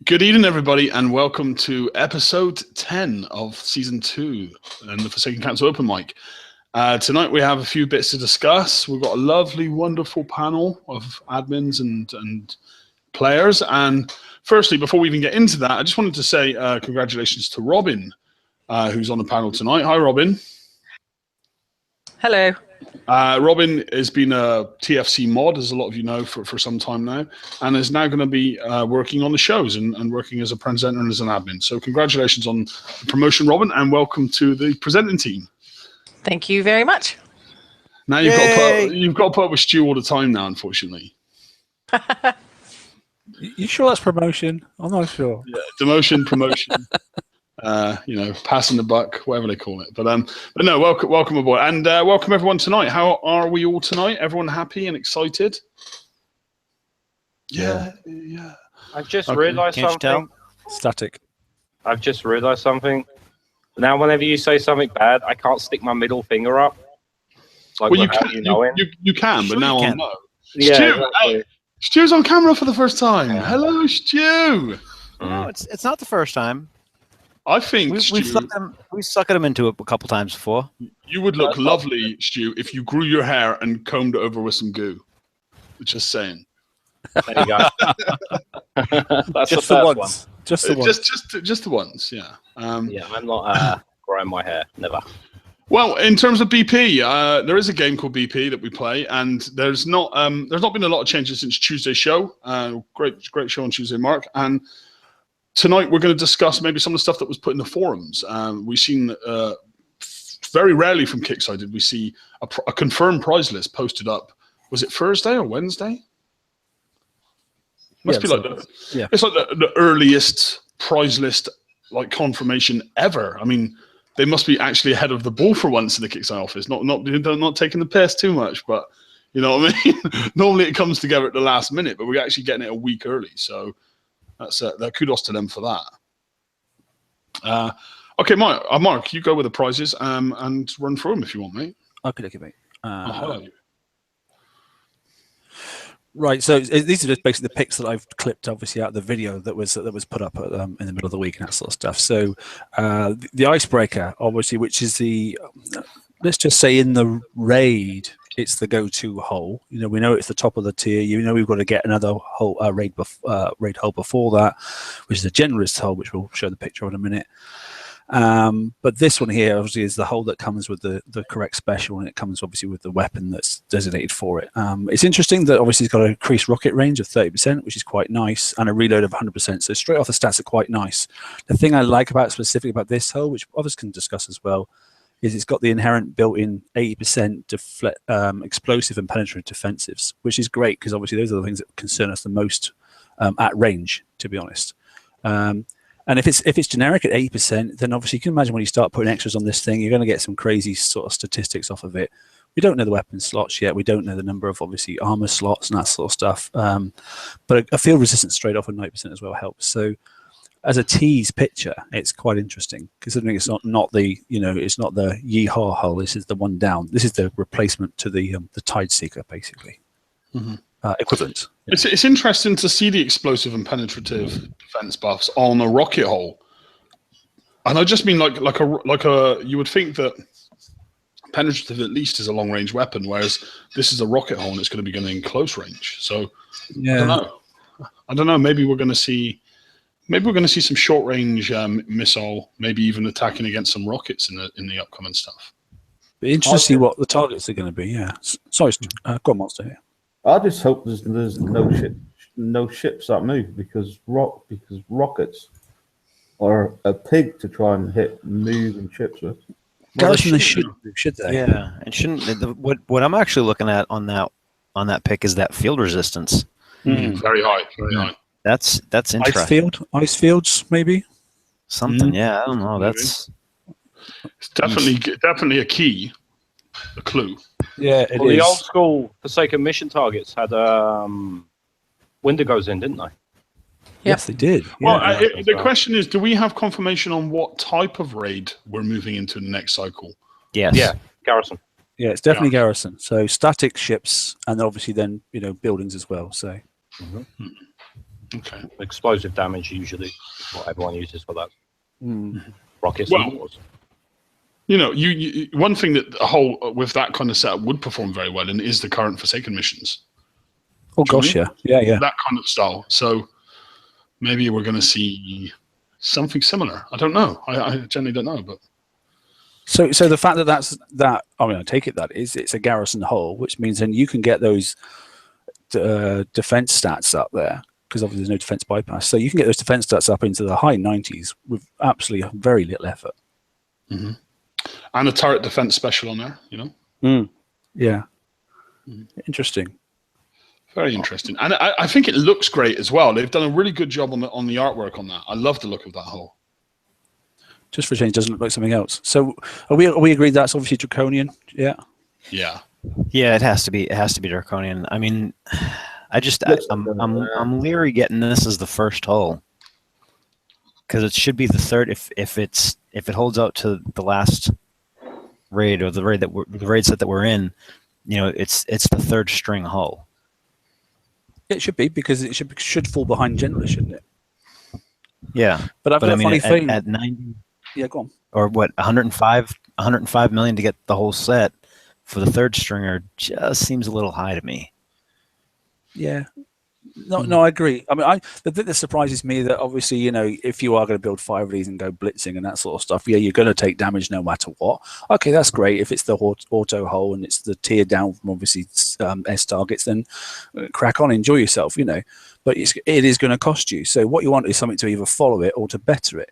Good evening, everybody, and welcome to episode 10 of season 2 and the Forsaken Council Open Mic. Tonight we have a few bits to discuss. We've got a lovely, wonderful panel of admins and players. And firstly, before we even get into that, I just wanted to say congratulations to Robin, who's on the panel tonight. Hi, Robin. Hello. Robin has been a TFC mod, as a lot of you know, for some time now, and is now going to be working on the shows and working as a presenter and as an admin. So congratulations on the promotion, Robin, and welcome to the presenting team. Thank you very much. Now you've got to put up with Stu all the time now, unfortunately. You sure that's promotion? I'm not sure. Yeah, demotion, promotion. Passing the buck, whatever they call it. But no, welcome aboard, and welcome everyone tonight. How are we all tonight? Everyone happy and excited? Yeah. I've just realised something. Static. I've just realised something. Now, whenever you say something bad, I can't stick my middle finger up. Like, well, you can, but now I know. Yeah, Stu, exactly. Stu's on camera for the first time. Yeah. Hello, Stu. No, it's not the first time. I think we sucked him into it a couple times before. You would look lovely, Stu, if you grew your hair and combed it over with some goo. Just saying. There you go. That's just the once. one. Just the once. Just the once. Yeah. Yeah, I'm not growing my hair. Never. Well, in terms of BP, there is a game called BP that we play, and there's not been a lot of changes since Tuesday's show. Great show on Tuesday, Mark. And tonight we're going to discuss maybe some of the stuff that was put in the forums. We've seen very rarely from Kickside did we see a confirmed prize list posted up. Was it Thursday or Wednesday? It's like the earliest prize list confirmation ever. I mean, they must be actually ahead of the ball for once in the Kickside office. Not taking the piss too much, but you know what I mean. Normally it comes together at the last minute, but we're actually getting it a week early. So that's kudos to them for that. Okay, Mark, you go with the prizes and run through them if you want, mate. Okay, mate. Right, so these are just basically the pics that I've clipped, obviously, out of the video that was put up in the middle of the week and that sort of stuff. So the icebreaker, obviously, which is let's just say in the raid, it's the go-to hole. You know, we know it's the top of the tier. You know, we've got to get another hole, raid hole before that, which is a generalist hole, which we'll show the picture of in a minute. But this one here, obviously, is the hole that comes with the correct special, and it comes obviously with the weapon that's designated for it. It's interesting that obviously it's got an increased rocket range of 30%, which is quite nice, and a reload of 100%. So straight off the stats are quite nice. The thing I like specifically about this hole, which others can discuss as well, is it's got the inherent built-in 80% explosive and penetrative defensives, which is great because obviously those are the things that concern us the most at range, to be honest. And if it's generic at 80%, then obviously you can imagine when you start putting extras on this thing, you're going to get some crazy sort of statistics off of it. We don't know the weapon slots yet. We don't know the number of obviously armor slots and that sort of stuff. But a field resistance straight off at 90% as well helps. So as a tease picture, it's quite interesting considering it's not the yeehaw hull. This is the one down. This is the replacement to the Tide Seeker basically. Mm-hmm. Equivalent. It's interesting to see the explosive and penetrative defense buffs on a rocket hole, and I just mean like a you would think that penetrative at least is a long range weapon, whereas this is a rocket hole and it's going to be going in close range. So yeah. I don't know. Maybe we're going to see some short range missile, maybe even attacking against some rockets in the upcoming stuff. Be interesting to see what the targets are going to be. Yeah. Sorry, go on, Monster here. I just hope there's no ships that move because rockets are a pig to try and hit moving ships with. Garrison should they? Yeah, and shouldn't what I'm actually looking at on that pick is that field resistance. Very high, very high. That's interesting. Ice fields, maybe something. Yeah, I don't know. It's definitely a key, a clue. Yeah, the old school Forsaken mission targets had Wendigos in, didn't they? Yes, they did. Well, the question is, do we have confirmation on what type of raid we're moving into in the next cycle? Yes. Yeah, garrison. Yeah, it's definitely garrison. So static ships, and obviously then buildings as well. So. Okay. Explosive damage usually is what everyone uses for that. Rockets Well, and mortars. You know, you one thing that a whole with that kind of setup would perform very well in is the current Forsaken missions. Oh Do you know gosh, what I yeah, yeah. That kind of style. So maybe we're going to see something similar. I don't know. I generally don't know, but So the fact that I mean, I take it that it's a garrison hull, which means then you can get those defense stats up there, because obviously there's no defense bypass. So you can get those defense stats up into the high 90s with absolutely very little effort. and a turret defense special on there. You know. Yeah. Interesting. Very interesting, and I think it looks great as well. They've done a really good job on the artwork on that. I love the look of that hull. Just for a change, it doesn't look like something else. So are we agreed that's obviously draconian? Yeah. Yeah. Yeah, it has to be. It has to be draconian. I mean, I'm leery getting this as the first hull, because it should be the third if it holds out to the last raid or the raid set that we're in. You know, it's the third string hull. It should be, because it should fall behind generally, shouldn't it? Yeah, but I've got a funny thing at 90. Yeah, go on. Or what? 105 million to get the whole set for the third stringer just seems a little high to me. Yeah. No, I agree. I mean, the bit that surprises me that obviously, you know, if you are going to build 5 of these and go blitzing and that sort of stuff, yeah, you're going to take damage no matter what. Okay, that's great. If it's the auto hull and it's the tier down from obviously S targets, then crack on, enjoy yourself, you know. But it is going to cost you. So what you want is something to either follow it or to better it.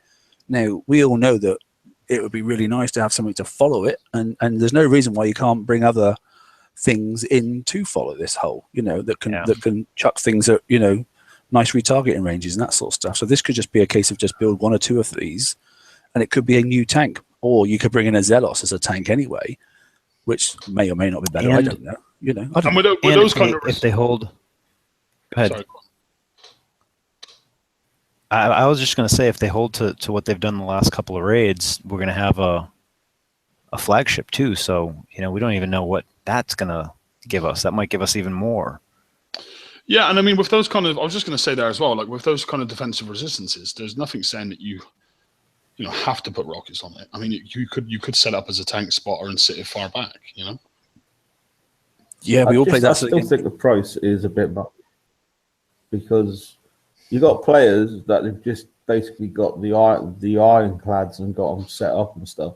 Now, we all know that it would be really nice to have something to follow it, and there's no reason why you can't bring other things in to follow this hull, you know, that can chuck things at, you know, nice retargeting ranges and that sort of stuff. So this could just be a case of just build 1 or 2 of these, and it could be a new tank, or you could bring in a Zelos as a tank anyway, which may or may not be better. I don't know. You know, I don't know. With those kind of if they hold. Go ahead. Sorry. I was just going to say, if they hold to what they've done the last couple of raids, we're going to have a flagship too. So, you know, we don't even know what that's going to give us. That might give us even more. Yeah, and I mean, with those kind of, I was just going to say there as well, like with those kind of defensive resistances, there's nothing saying that you have to put rockets on it. I mean, you could set up as a tank spotter and sit it far back, you know. Yeah, we all play that. I still think the price is a bit much, because you got players that have just basically got the ironclads and got them set up and stuff.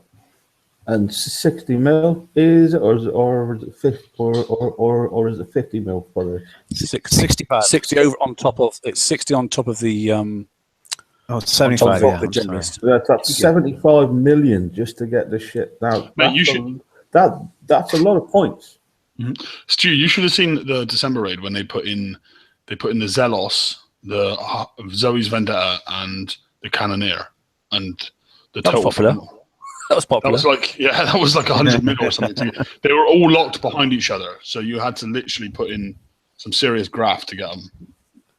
And 60 mil is it, or is it 50, or is it 50 mil for this? 65. 60 over on top of it's 60 on top of the Oh, it's 75. Yeah, the generalist. That's 75 million just to get this shit. Now, Mate, that's a lot of points. Stu, you should have seen the December raid when they put in the Zelos, the Zoe's Vendetta, and the Cannoneer, and the That was total. popular. That was popular. That was like 100 mil or something. They were all locked behind each other, so you had to literally put in some serious graph to get them.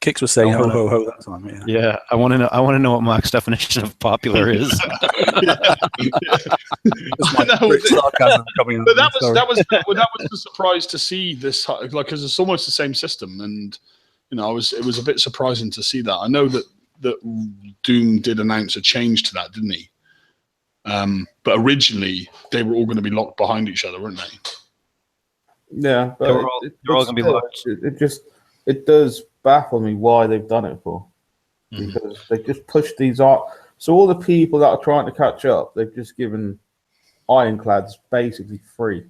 Kicks was saying ho ho ho that time. Yeah, I want to know what Mark's definition of popular is. That was the surprise to see this, like, because it's almost the same system, and you know, it was a bit surprising to see that. I know that Doom did announce a change to that, didn't he? But originally they were all going to be locked behind each other, weren't they? Yeah, but they're all going to be locked. It does baffle me why they've done it for, because they just pushed these out. So all the people that are trying to catch up, they've just given ironclads basically free.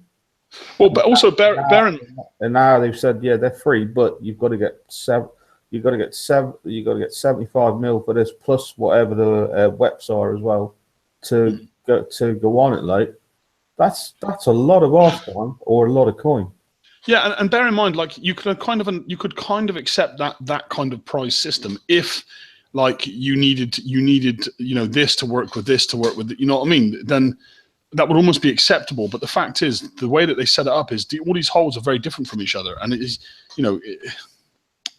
Well, but also bear in, and now they've said, yeah, they're free, but you've got to get 75 mil for this, plus whatever the wets are as well to go on it. Like that's a lot of R-time or a lot of coin. Yeah, and bear in mind, like you could kind of accept that kind of prize system if, like, you needed this to work with this to work with, you know what I mean? Then that would almost be acceptable. But the fact is, the way that they set it up is all these holes are very different from each other, and it is, you know,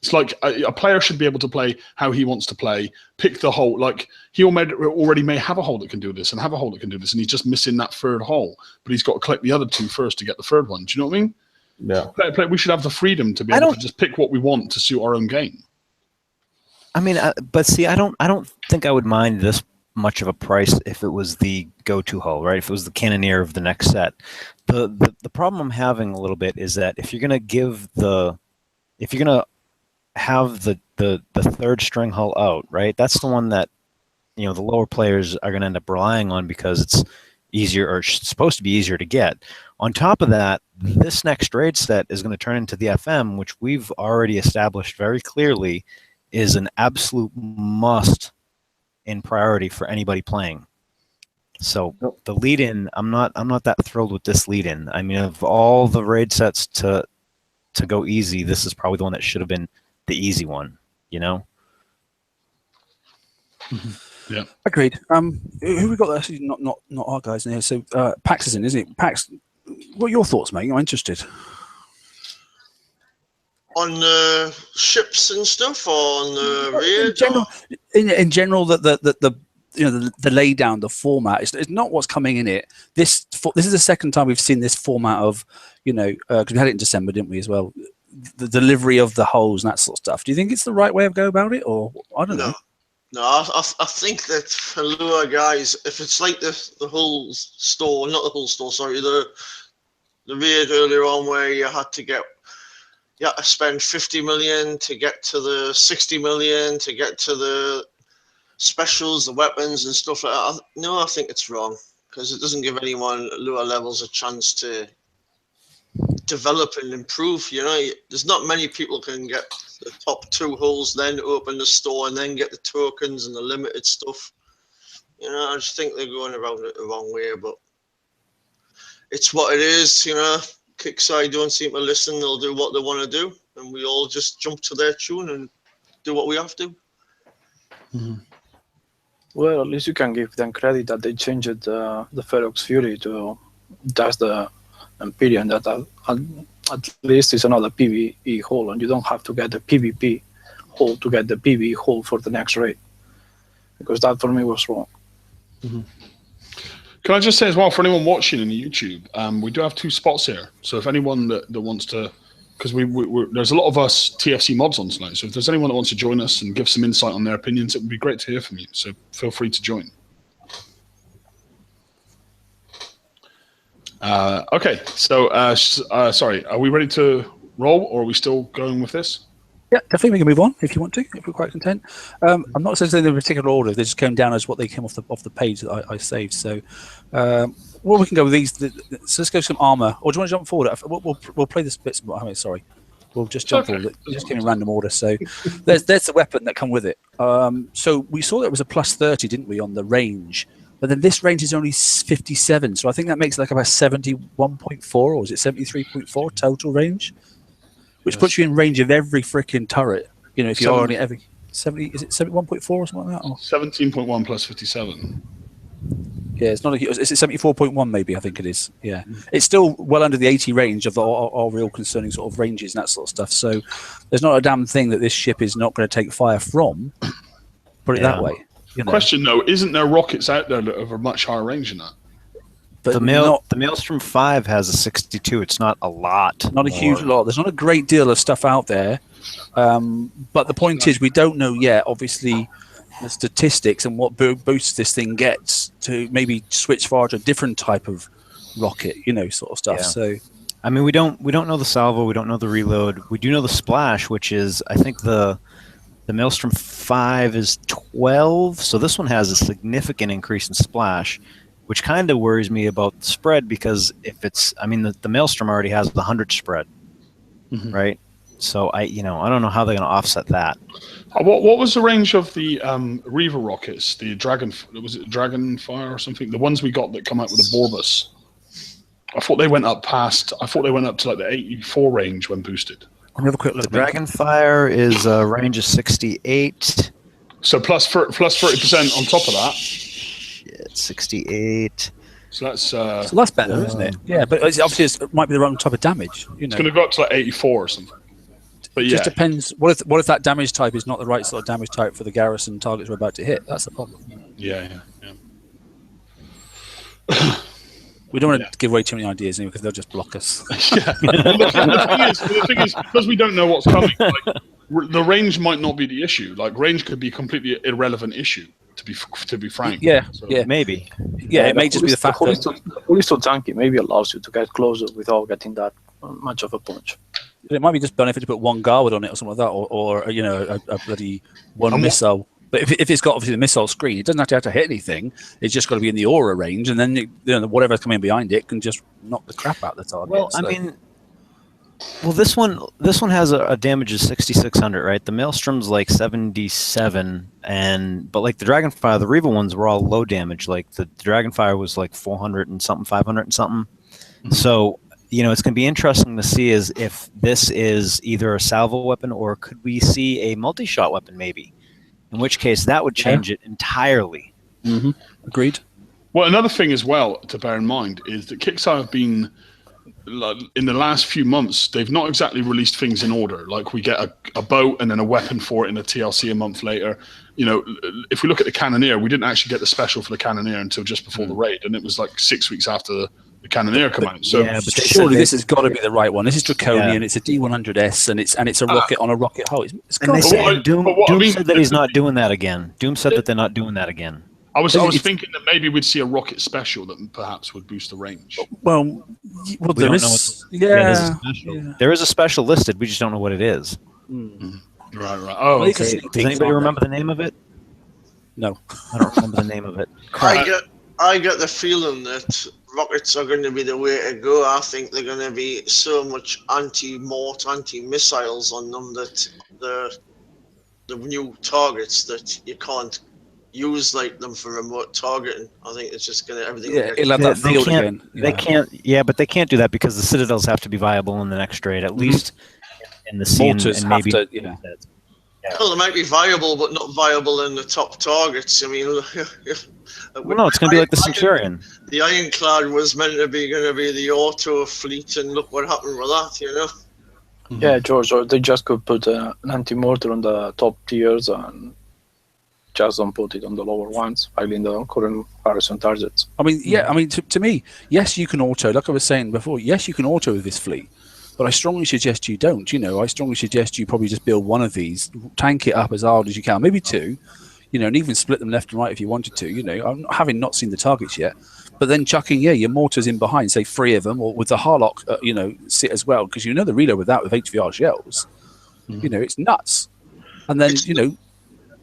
it's like a player should be able to play how he wants to play, pick the hole. Like he already may have a hole that can do this and have a hole that can do this, and he's just missing that third hole, but he's got to collect the other 2 first to get the third one. Do you know what I mean? Yeah. We should have the freedom to be able to just pick what we want to suit our own game. I mean, but see, I don't think I would mind this much of a price if it was the go-to hull, right? If it was the Cannoneer of the next set. The problem I'm having a little bit is that if you're gonna have the third string hull out, right? That's the one that the lower players are gonna end up relying on because it's easier, or supposed to be easier to get. On top of that, this next raid set is going to turn into the FM, which we've already established very clearly is an absolute must in priority for anybody playing. So the lead-in, I'm not that thrilled with this lead-in. I mean, of all the raid sets to go easy, this is probably the one that should have been the easy one. Yeah, Agreed. Who we got? Actually, not our guys in here. So Pax is in, isn't it? Pax, what are your thoughts, mate? I'm interested. On ships and stuff, or on the raids? In general, the lay down, the format is not what's coming in it. This is the second time we've seen this format of, because we had it in December, didn't we, as well? The delivery of the holes and that sort of stuff. Do you think it's the right way of go about it, or I don't know? No, I think that for lure guys, if it's like the whole store, not the whole store, sorry, the raid earlier on where you had to spend 50 million to get to the 60 million to get to the specials, the weapons and stuff like that. No, I think it's wrong because it doesn't give anyone lure levels a chance to develop and improve. There's not many people can get the top 2 holes, then open the store and then get the tokens and the limited stuff. I just think they're going around it the wrong way, but it's what it is. Kickside don't seem to listen. They'll do what they want to do, and we all just jump to their tune and do what we have to. Mm-hmm. Well, at least you can give them credit that they changed the Ferox Fury to that's the Imperion, that at least it's another PvE hole, and you don't have to get the PvP hole to get the PvE hole for the next raid, because that for me was wrong. Mm-hmm. Can I just say as well, for anyone watching in YouTube, we do have 2 spots here. So if anyone that wants to, because there's a lot of us TFC mods on tonight. So if there's anyone that wants to join us and give some insight on their opinions, it would be great to hear from you. So feel free to join. Okay, so sorry, are we ready to roll, or are we still going with this? Yeah, definitely we can move on if you want to, if we're quite content. I'm not saying in a particular order, they just came down as what they came off the page that I saved. So we can go with these. So let's go some armor. Or do you want to jump forward? We'll play this bit. Sorry. We'll just jump forward. It just came in random order. So there's the weapon that come with it. So we saw that it was a +30, didn't we, on the range? But then this range is only 57. So I think that makes it like about 71.4, or is it 73.4 total range? Which puts you in range of every freaking turret. If you're already every 70, is it 71.4 or something like that? Or? 17.1 plus 57. Yeah, it's not. Is it 74.1? Maybe, I think it is. Yeah, it's still well under the 80 range of our real concerning sort of ranges and that sort of stuff. So there's not a damn thing that this ship is not going to take fire from. Put it that way. Question though, isn't there rockets out there that have a much higher range than that? But the Maelstrom 5 has a 62. It's not a lot. Not a huge lot. There's not a great deal of stuff out there. But the point is, we don't know yet, obviously, the statistics and what boosts this thing gets to maybe switch far to a different type of rocket, sort of stuff. Yeah. So, I mean, we don't know the salvo. We don't know the reload. We do know the splash, which is, I think the Maelstrom 5 is 12. So this one has a significant increase in splash, which kind of worries me about the spread, because if it's, I mean, the Maelstrom already has the 100 spread, right? So I don't know how they're going to offset that. What was the range of the Reaver rockets? The was it Dragonfire or something? The ones we got that come out with the Borbus. I thought they went up to like the 84 range when boosted. I'll have a quick look. The Dragonfire is a range of 68. So plus 30% on top of that. 68. So that's better, isn't it? Yeah, but obviously it might be the wrong type of damage. It's going to go up to like 84 or something. But it just depends. What if that damage type is not the right sort of damage type for the garrison targets we're about to hit? That's the problem. Yeah. We don't want to give away too many ideas anyway, because they'll just block us. Yeah. The thing is, because we don't know what's coming. the range might not be the issue. Like range could be a completely irrelevant issue. To be frank. Yeah, So, yeah, Maybe. yeah. It may just be the fact that the hull is too tanky. Maybe allows you to get closer without getting that much of a punch. it might be just benefit to put one Garwood on it or something like that, or you know, a bloody one missile. But if it's got obviously the missile screen, it doesn't have to hit anything. It's just got to be in the aura range, and then you know, whatever's coming behind it can just knock the crap out of the target. Well, so. I mean, this one has a damage of 6,600, right? The Maelstrom's like 77, but like the Dragonfire, the Reva ones were all low damage. Like the Dragonfire was like 400 and something, 500 and something. Mm-hmm. So, you know, it's going to be interesting to see is if this is either a salvo weapon or could we see a multi-shot weapon maybe? In which case, that would change it entirely. Mm-hmm. Agreed. Well, another thing as well to bear in mind is that Kickstarter have been, in the last few months, they've not exactly released things in order. Like we get a boat and then a weapon for it in a TLC a month later. You know, if we look at the Cannoneer, we didn't actually get the special for the Cannoneer until just before the raid, and it was like 6 weeks after the Cannoneer come out. So but surely this has got to be the right one. This is Draconian. It's a D100S, and it's a rocket on a rocket hull. Doom said that he's not doing that again. Doom said that they're not doing that again. I was thinking that maybe we'd see a rocket special that perhaps would boost the range. Well, there is. There is a special listed. We just don't know what it is. Mm. Right. Oh, okay. Does anybody remember the name of it? No, I don't remember the name of it. I get the feeling that rockets are going to be the way to go. I think they're going to be so much anti-mortar, anti-missiles on them that the new targets that you can't use like them for remote targeting. I think it's just going to everything. Yeah, it'll have that field again. They can't. Yeah, but they can't do that because the Citadels have to be viable in the next raid, at least in the sea, and maybe. Well, they might be viable, but not viable in the top targets. I mean, well, no, it's going to be like the Centurion. The Ironclad was meant to be going to be the auto fleet, and look what happened with that. You know. Yeah, George. Or they just could put an anti-mortar on the top tiers and just don't put it on the lower ones, like in the current Harrison targets. I mean, to me, yes, you can auto. Like I was saying before, yes, you can auto with this fleet. But I strongly suggest you don't. You know, I strongly suggest you probably just build one of these, tank it up as hard as you can, maybe two, you know, and even split them left and right if you wanted to. You know, having not seen the targets yet, but then chucking your mortars in behind, say 3 of them, or with the Harlock, you know, sit as well, because you know the reload with that with HVR shells, you know, it's nuts. And then you know.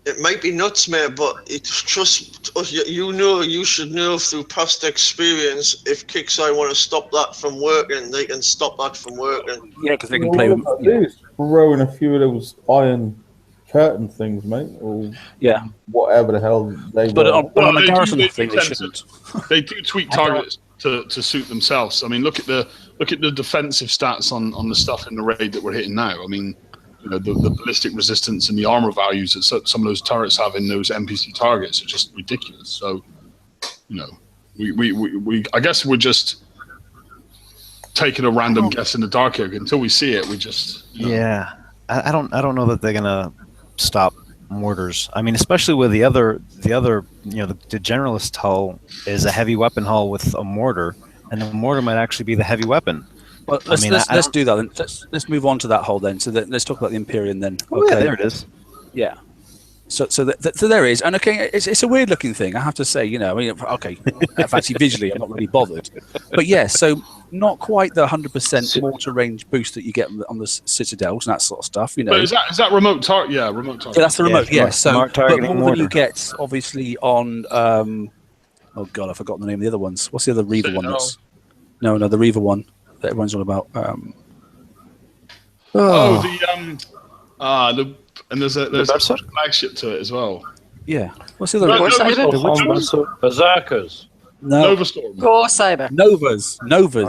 It might be nuts, mate, but it's just, you should know through past experience, if Kickside want to stop that from working, they can stop that from working. Yeah, because they can play with throwing a few of those iron curtain things, mate, or whatever the hell they But on the garrison thing, they shouldn't. They do tweak targets to suit themselves. I mean, look at the defensive stats on the stuff in the raid that we're hitting now. I mean, you know, the ballistic resistance and the armor values that some of those turrets have in those NPC targets are just ridiculous. So, you know, we I guess we're just taking a random guess in the dark here. Until we see it, we just I don't know that they're gonna stop mortars. I mean, especially with the other you know, the generalist hull is a heavy weapon hull with a mortar, and the mortar might actually be the heavy weapon. Well, let's do that then. Let's move on to that hull then. So let's talk about the Imperion then. Oh, yeah, there it is. Yeah. So there is, and okay, it's a weird looking thing, I have to say. You know, I mean, okay, actually visually, I'm not really bothered, but yeah, so not quite the 100% mortar range boost that you get on the Citadels and that sort of stuff. You know, but is that remote target? Yeah, remote target. Yeah, that's the remote. Yeah, so but more than you get, obviously, on. Oh God, I've forgotten the name of the other ones. What's the other Reaver one? No, the Reaver one that everyone's on about. And there's a flagship to it as well. Yeah. What's the other? Berserkers. No. Nova Storm. Gore Saber. Novas.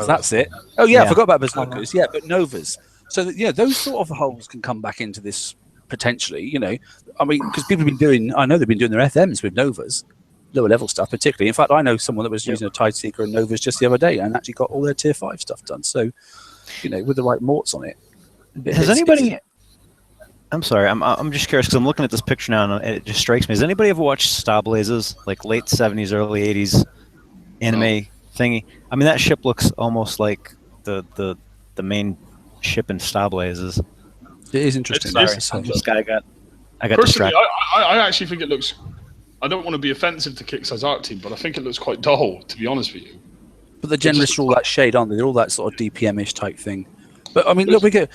That's it. Oh yeah, I forgot about Berserkers. Yeah, but Novas. So those sort of holes can come back into this potentially. You know, I mean, because people have been doing. I know they've been doing their FMs with Novas, lower level stuff particularly. In fact, I know someone that was using a Tide Seeker and Novas just the other day and actually got all their tier 5 stuff done. So, you know, with the right morts on it. Has anybody? I'm sorry, I'm just curious because I'm looking at this picture now and it just strikes me. Has anybody ever watched Star Blazers, like late 70s, early 80s anime thingy? I mean, that ship looks almost like the main ship in Star Blazers. It is interesting. I got Personally, distracted. I actually think it looks. I don't want to be offensive to Kickstarter's art team, but I think it looks quite dull, to be honest with you. But the generalists are all that shade, aren't they? They're all that sort of DPM-ish type thing. But I mean, look, we go.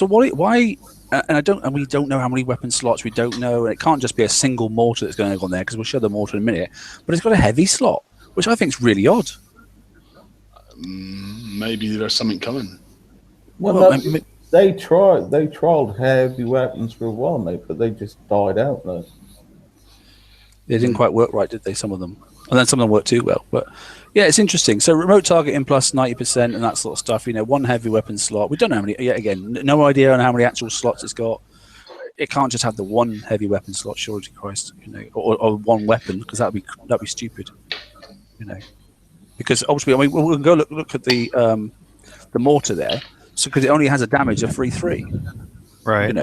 Why? And we don't know how many weapon slots. We don't know, and it can't just be a single mortar that's going to go on there because we'll show the mortar in a minute. But it's got a heavy slot, which I think is really odd. Maybe there's something coming. Well, they tried heavy weapons for a while, mate, but they just died out though. They didn't quite work right, did they? Some of them, and then some of them worked too well. But yeah, it's interesting. So remote targeting plus 90% and that sort of stuff. One heavy weapon slot. We don't know how many. Yet again, no idea on how many actual slots it's got. It can't just have the one heavy weapon slot. Surely to Christ, or one weapon, because that'd be stupid. Because ultimately, I mean, we'll go look at the mortar there. So because it only has a damage of 3/3. Right.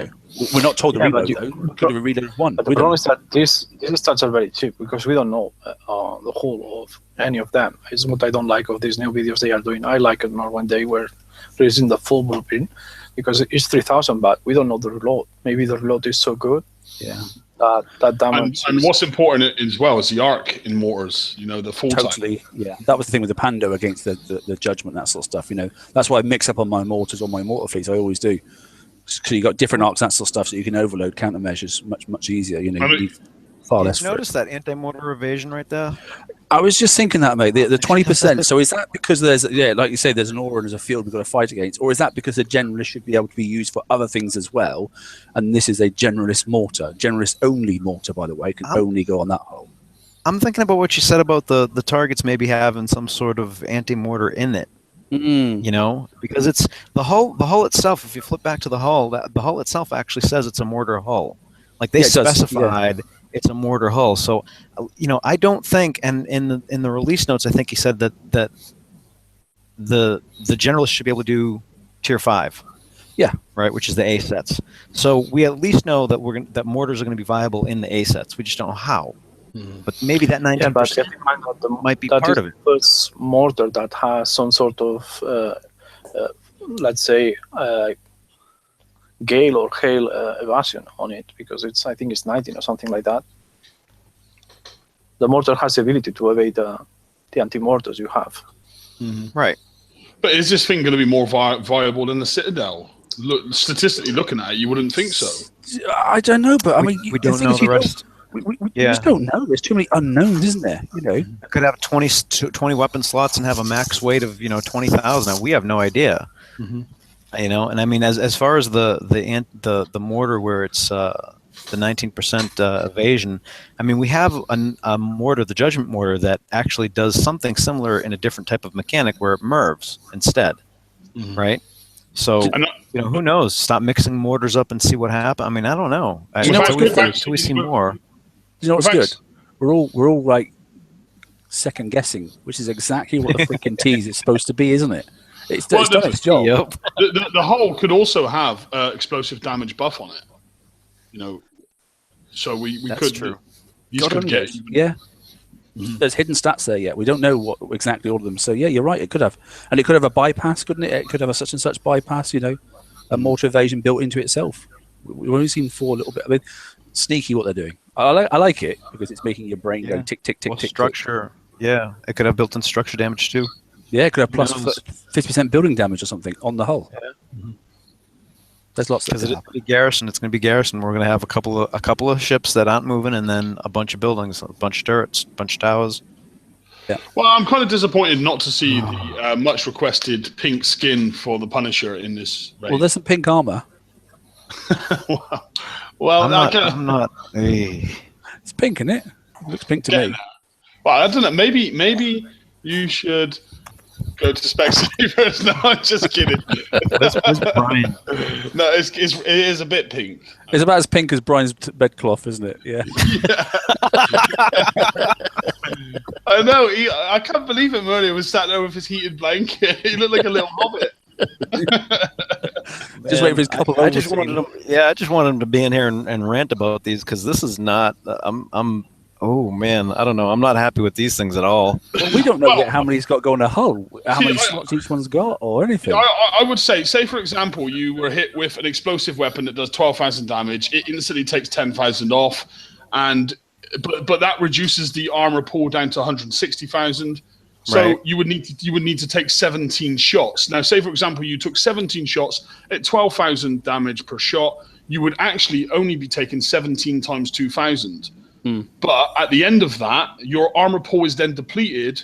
We're not told the reload though. Could have reloaded one. But the problem is that these stats are very cheap because we don't know the whole of any of them. It's what I don't like of these new videos they are doing. I like it more when they were releasing the full blueprint because it's 3,000, but we don't know the reload. Maybe the reload is so good. Yeah. That damage. And what's important as well is the arc in mortars. The full totally. time. Yeah, that was the thing with the Pando against the judgment, that sort of stuff. That's why I mix up on my mortars on my mortar fleets. I always do. So you got different arcs, that sort of stuff, so you can overload countermeasures much easier. You need far less. Notice that anti-mortar evasion right there? I was just thinking that, mate. The 20%. So is that because there's like you say, there's an aura and there's a field we've got to fight against, or is that because the generalist should be able to be used for other things as well? And this is a generalist mortar, generalist only mortar, by the way, can only go on that hole. I'm thinking about what you said about the targets maybe having some sort of anti-mortar in it. Because it's the hull itself. If you flip back to the hull, the hull itself actually says it's a mortar hull. Like they specified it's a mortar hull. So, I don't think, and in the release notes, I think he said that the generalist should be able to do tier 5. Yeah. Right, which is the A sets. So we at least know that that mortars are going to be viable in the A sets. We just don't know how. But maybe that 19% might be part of it. First mortar that has some sort of, let's say, gale or hail evasion on it, because I think it's 19 or something like that. The mortar has the ability to evade the anti-mortars you have. Right. But is this thing going to be more viable than the Citadel? Statistically looking at it, you wouldn't think so. I don't know, but I mean, we don't know the rest. We just don't know. There's too many unknowns, isn't there? I could have 20 weapon slots and have a max weight of 20,000. Now we have no idea. And I mean, as far as the mortar where it's the 19% evasion, I mean, we have a mortar, the Judgment mortar, that actually does something similar in a different type of mechanic where it mervs instead, right? So who knows? Stop mixing mortars up and see what happens. I mean, I don't know. Until we see more. You know what's good? We're all like second guessing, which is exactly what the freaking tease is supposed to be, isn't it? It's done its job. Yep. The hull could also have explosive damage buff on it. So we That's could. True. You could get. Yeah. There's hidden stats there yet. We don't know what exactly all of them. So yeah, you're right. It could have, and it could have a bypass, couldn't it? It could have a such and such bypass. A mortar evasion built into itself. We've only seen 4 a little bit. I mean, sneaky what they're doing. I like it because it's making your brain go tick tick tick tick. Structure. Yeah, it could have built-in structure damage too. Yeah, it could have plus 50% building damage or something on the hull. Yeah. There's lots because it's going to be garrison. It's going to be garrison. We're going to have a couple of ships that aren't moving, and then a bunch of buildings, a bunch of turrets, a bunch of towers. Yeah. Well, I'm kind of disappointed not to see the much requested pink skin for the Punisher in this raid. Well, there's some pink armor. well, I'm not. It's pink, isn't it? It looks pink to me. Well, I don't know. Maybe you should go to Specsavers. No, I'm just kidding. Where's Brian? No, it is a bit pink. It's about as pink as Brian's bedcloth, isn't it? Yeah. I know. I can't believe him earlier. Was sat there with his heated blanket. He looked like a little hobbit. Just wait for his cup of I just wanted him to be in here and rant about these because this is not. I'm Oh man, I don't know. I'm not happy with these things at all. Well, we don't know Well, yet how many he's got going a hull, how see, many slots each one's got, or anything. I would say, for example, you were hit with an explosive weapon that does 12,000 damage. It instantly takes 10,000 off, but that reduces the armor pool down to 160,000. So Right. you would need to take 17 shots. Now, say for example, you took 17 shots at 12,000 damage per shot. You would actually only be taking 17 times 2,000. But at the end of that, your armor pool is then depleted,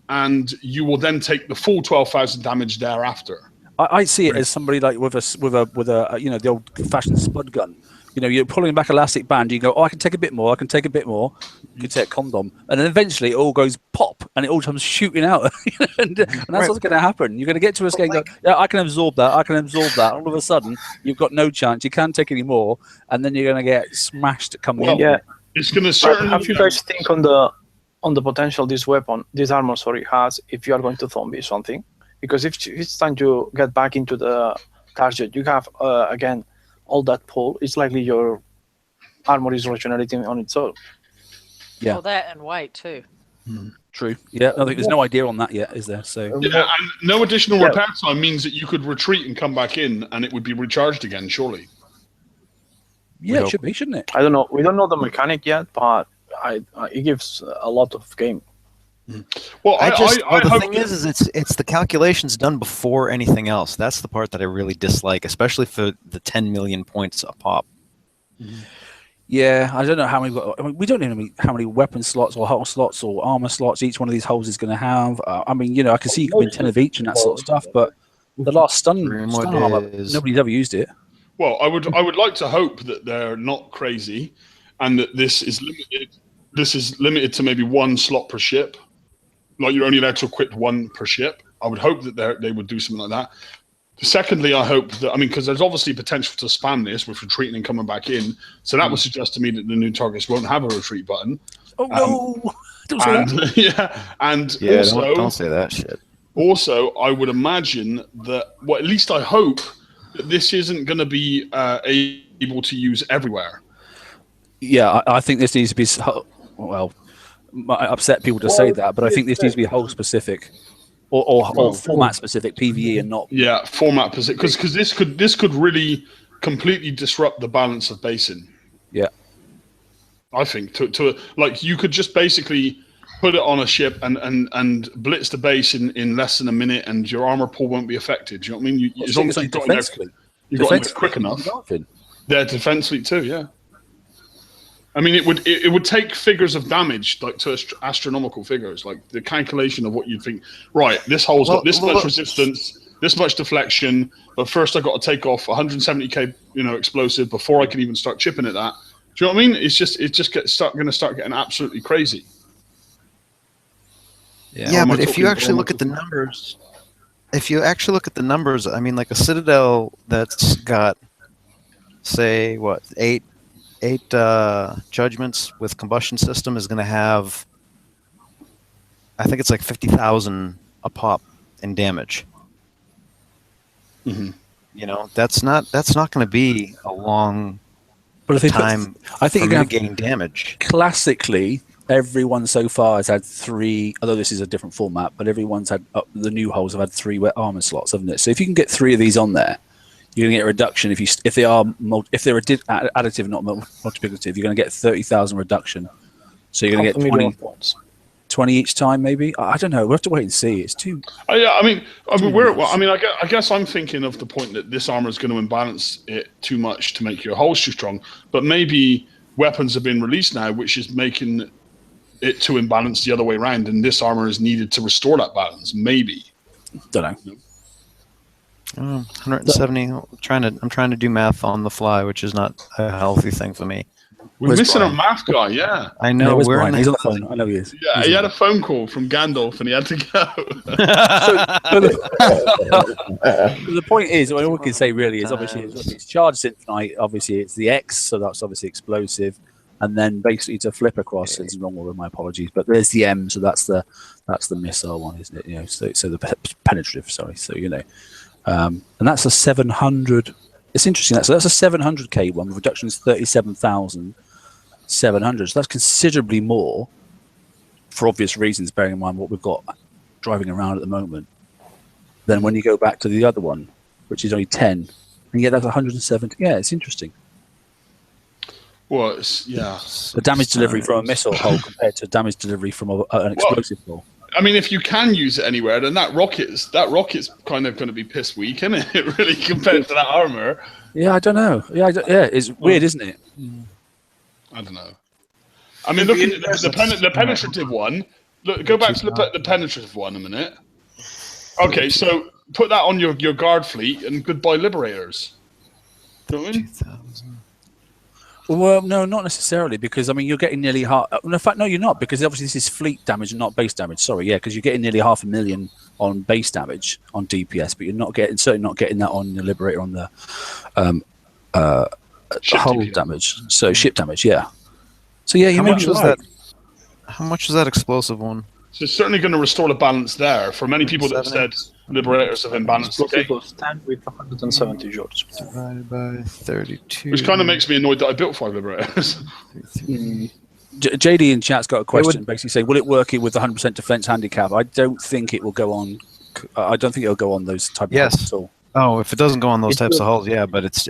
and you will then take the full 12,000 damage thereafter. I see it as somebody like with a you know, the old fashioned spud gun. You know, you're pulling back elastic band. You go, oh, I can take a bit more. I can take a bit more. You can take a condom, and then eventually it all goes pop, and it all comes shooting out, and that's what's going to happen. You're going to get to a scale and go, yeah, I can absorb that. I can absorb that. All of a sudden, you've got no chance. You can't take any more, and then you're going to get smashed coming in. Yeah. It's going to But certainly. have you guys think on the potential this armor, has if you are going to zombie something? Because if each time you get back into the target, you have again all that pull. It's likely your armor is regenerating on its own. Yeah. Well, that and weight too. True. Yeah, I think there's no idea on that yet, is there? So Yeah, and no additional repair time means that you could retreat and come back in, and it would be recharged again. Surely. yeah, it should be, shouldn't it? I don't know. We don't know the mechanic yet, but it gives a lot of game. Well, the hope thing is it's the calculations done before anything else. That's the part that I really dislike, especially for the 10 million points a pop. Yeah, I don't know how many. I mean, we don't know how many weapon slots or hull slots or armor slots each one of these holes is going to have. I mean, you know, I can see you can win 10 of each and that sort of stuff, but the last stun armor, nobody's ever used it. Well, I would like to hope that they're not crazy, and that this is limited. This is limited to maybe one slot per ship. Like you're only allowed to equip one per ship. I would hope that they would do something like that. Secondly, I hope that, because there's obviously potential to spam this with retreating and coming back in. So that would suggest to me that the new targets won't have a retreat button. Oh no! Don't say that. Also, don't say that shit. Also, I would imagine that, well, at least I hope that this isn't going to be able to use everywhere. Yeah, I think this needs to be. Well, might upset people to say that, but I think this needs to be whole specific, or format specific, PVE, and not. Yeah, format specific, because this could really completely disrupt the balance of basing. Yeah, I think to like you could just basically put it on a ship and blitz the base in less than a minute, and your armor pool won't be affected. Do you know what I mean? As long as you got in there quick enough. Yeah, defensively too. Yeah. I mean, it would take figures of damage, like to astronomical figures, like the calculation of what you'd think. Right, this hole's got this much resistance, this much deflection, but first I got to take off 170k, explosive before I can even start chipping at that. Do you know what I mean? It's just going to start getting absolutely crazy. Yeah, but if you actually look at the numbers, I mean, like a Citadel that's got, say, what, eight judgments with combustion system is going to have, I think it's like 50,000 a pop in damage. Mm-hmm. That's not going to be a long time. I think you're getting damage. Classically, everyone so far has had 3. Although this is a different format, but everyone's had the new holes have had 3 wet armor slots, haven't it? So if you can get 3 of these on there, you're going to get a reduction. If they're additive, not multiplicative, you're going to get 30,000 reduction. So you're going to get 20 each time, maybe. I don't know. We'll have to wait and see. It's too. I guess I'm thinking of the point that this armor is going to imbalance it too much to make your holes too strong. But maybe weapons have been released now, which is making it to imbalance the other way around, and this armor is needed to restore that balance. Maybe. Don't know. 170. I'm trying to do math on the fly, which is not a healthy thing for me. We're missing a math guy, yeah. I know. He's on the phone. I know he is. Yeah, he had a phone call from Gandalf, and he had to go. The point is, all we can say really is obviously it's charged Infinite. Obviously, it's the X, so that's obviously explosive, and then basically to flip across. It's wrong with my apologies, but there's the M, so that's the missile one, isn't it? So the penetrative. Sorry, so and that's a 700. It's interesting. That's a 700k one. The reduction is 37,000. 700. So that's considerably more, for obvious reasons, bearing in mind what we've got driving around at the moment, than when you go back to the other one, which is only 10. And yet that's 170. Yeah, it's interesting. Well, yeah. The damage delivery from a missile hull compared to damage delivery from an explosive hull. I mean, if you can use it anywhere, then that rocket's kind of going to be piss weak, isn't it? Really, compared to that armor. Yeah, I don't know. Yeah, it's weird, isn't it? I don't know. I mean, look at the penetrative one. Look, go back to the penetrative one a minute. Okay, so put that on your guard fleet and goodbye liberators. Do you know what I mean? Well, no, not necessarily, because I mean you're getting nearly half. In fact, no, you're not, because obviously this is fleet damage and not base damage. Sorry, yeah, because you're getting nearly 500,000 on base damage on DPS, but you're certainly not getting that on the Liberator on the hull DPS. damage. So ship damage, yeah. So yeah, you How much mentioned was that. How much was that explosive one? So it's certainly going to restore the balance there. For many people that have said liberators have imbalanced the Explosive game, was 10 with 170 joules. Divided by 32. which kind of makes me annoyed that I built 5 liberators. JD in chat's got a question, basically saying, "Will it work with 100% defense handicap?" I don't think it will go on. I don't think it'll go on those type of Yes. hulls at all. Oh, if it doesn't go on those types of hulls, yeah, but it's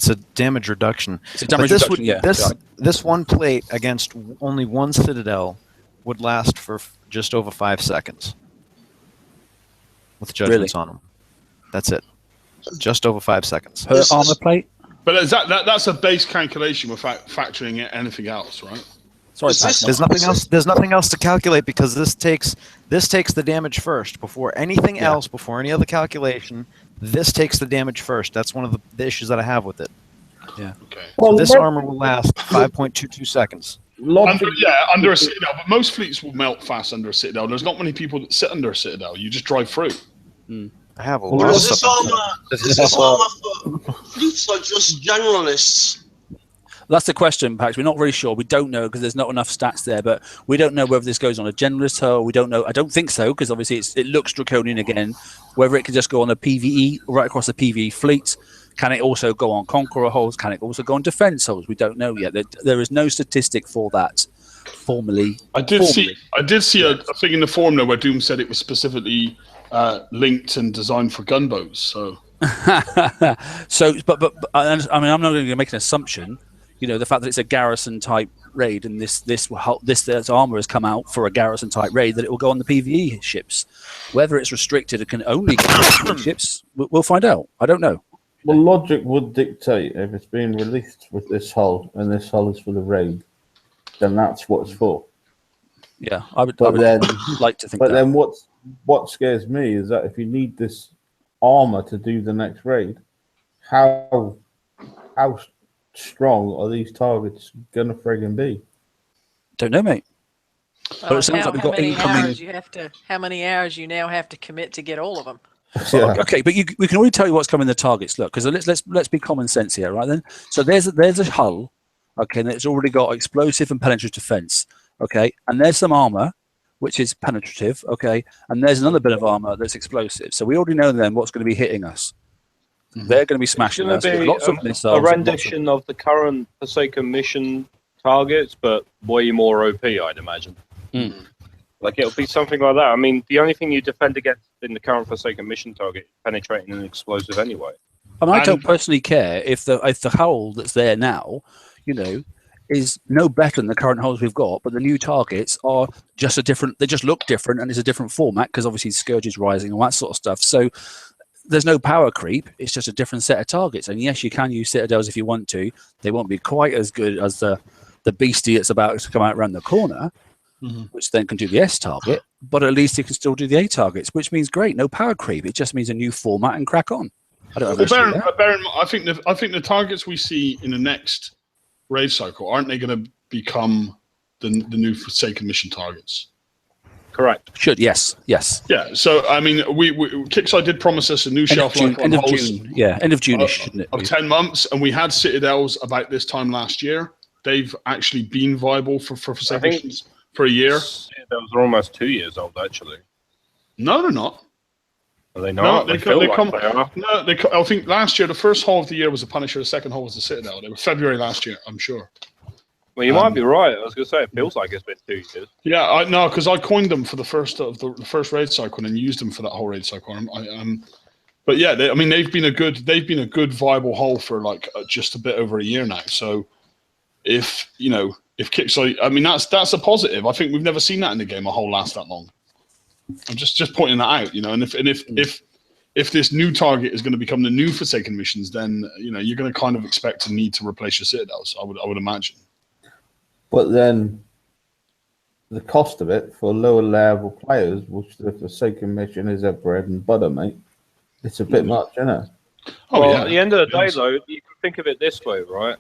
a damage reduction. It's a damage But reduction, yeah. This one plate against only one Citadel would last for just over 5 seconds with judgments on them. That's it. Just over 5 seconds. Per armor plate. But is that's a base calculation without factoring in anything else, right? Sorry, Is this- Pat, There's nothing else. There's nothing else to calculate because this takes the damage first before anything else. Before any other calculation, this takes the damage first. That's one of the issues that I have with it. Yeah. Okay. So this armor will last 5.22 seconds. Under a Citadel, but most fleets will melt fast under a Citadel. There's not many people that sit under a Citadel. You just drive through. I have a Well, lot of Is this stuff. armor for fleets or just generalists? That's the question, Pax. We're not very sure. We don't know because there's not enough stats there, but we don't know whether this goes on a generalist hull. We don't know. I don't think so because obviously it looks draconian again. Whether it can just go on a PVE right across the PVE fleet. Can it also go on Conqueror hulls? Can it also go on defense hulls? We don't know yet. There is no statistic for that formally. I did see a thing in the forum though where Doom said it was specifically linked and designed for gunboats. So, but I mean, I'm not going to make an assumption. You know, the fact that it's a garrison type raid and this armor has come out for a garrison type raid, that it will go on the PVE ships. Whether it's restricted, it can only go on PVE ships. We'll find out. I don't know. Well, logic would dictate if it's being released with this hull and this hull is for the raid, then that's what it's for. Yeah, I would then, like to think But that. then what scares me is that if you need this armor to do the next raid, how strong are these targets gonna friggin' be? Don't know, mate. But it sounds how, like we've how got many incoming. hours you have to? How many hours you now have to commit to get all of them? Yeah. Okay, but we can already tell you what's coming in the targets. Look, because let's be common sense here, right? Then, so there's a hull, okay, and it's already got explosive and penetrative defense, okay, and there's some armor which is penetrative, okay, and there's another bit of armor that's explosive. So we already know then what's going to be hitting us. They're going to be smashing us. It's with going lots to of be missiles. a rendition of the current Forsaken mission targets, but way more OP, I'd imagine. Like it'll be something like that. I mean, the only thing you defend against in the current Forsaken mission target is penetrating an explosive anyway. I mean, I don't personally care if the hull that's there now, you know, is no better than the current hulls we've got, but the new targets are just they just look different and it's a different format because obviously Scourge is rising and all that sort of stuff. So there's no power creep. It's just a different set of targets. And yes, you can use Citadels if you want to. They won't be quite as good as the beastie that's about to come out around the corner, which then can do the S target, but at least it can still do the A targets, which means great, no power creep. It just means a new format and crack on. I don't know. I think the targets we see in the next raid cycle aren't they going to become the new Forsaken mission targets? Correct. Should yes. Yeah. So I mean, we Kickside did promise us a new shelf life end of June. Yeah, end of June-ish, shouldn't it? Of 10 months, and we had Citadels about this time last year. They've actually been viable for Forsaken missions for a year. Those are almost 2 years old, actually. No, they're not. Are they not? No, I think last year the first haul of the year was a Punisher, the second haul was the Citadel. They were February last year, I'm sure. Well, you might be right. I was going to say it feels like it's been 2 years. Yeah, I know because I coined them for the first of the first raid cycle and used them for that whole raid cycle. But yeah, they've been a good viable hull for like just a bit over a year now. So if Kixeye, I mean that's a positive. I think we've never seen that in the game, a hull last that long. I'm just pointing that out, and if this new target is going to become the new Forsaken missions, then you're going to kind of expect to need to replace your citadels. I would imagine. But then the cost of it for lower level players, which the Forsaken mission is their bread and butter, mate. It's a bit much, isn't it? At the end of the day, though, you can think of it this way, right?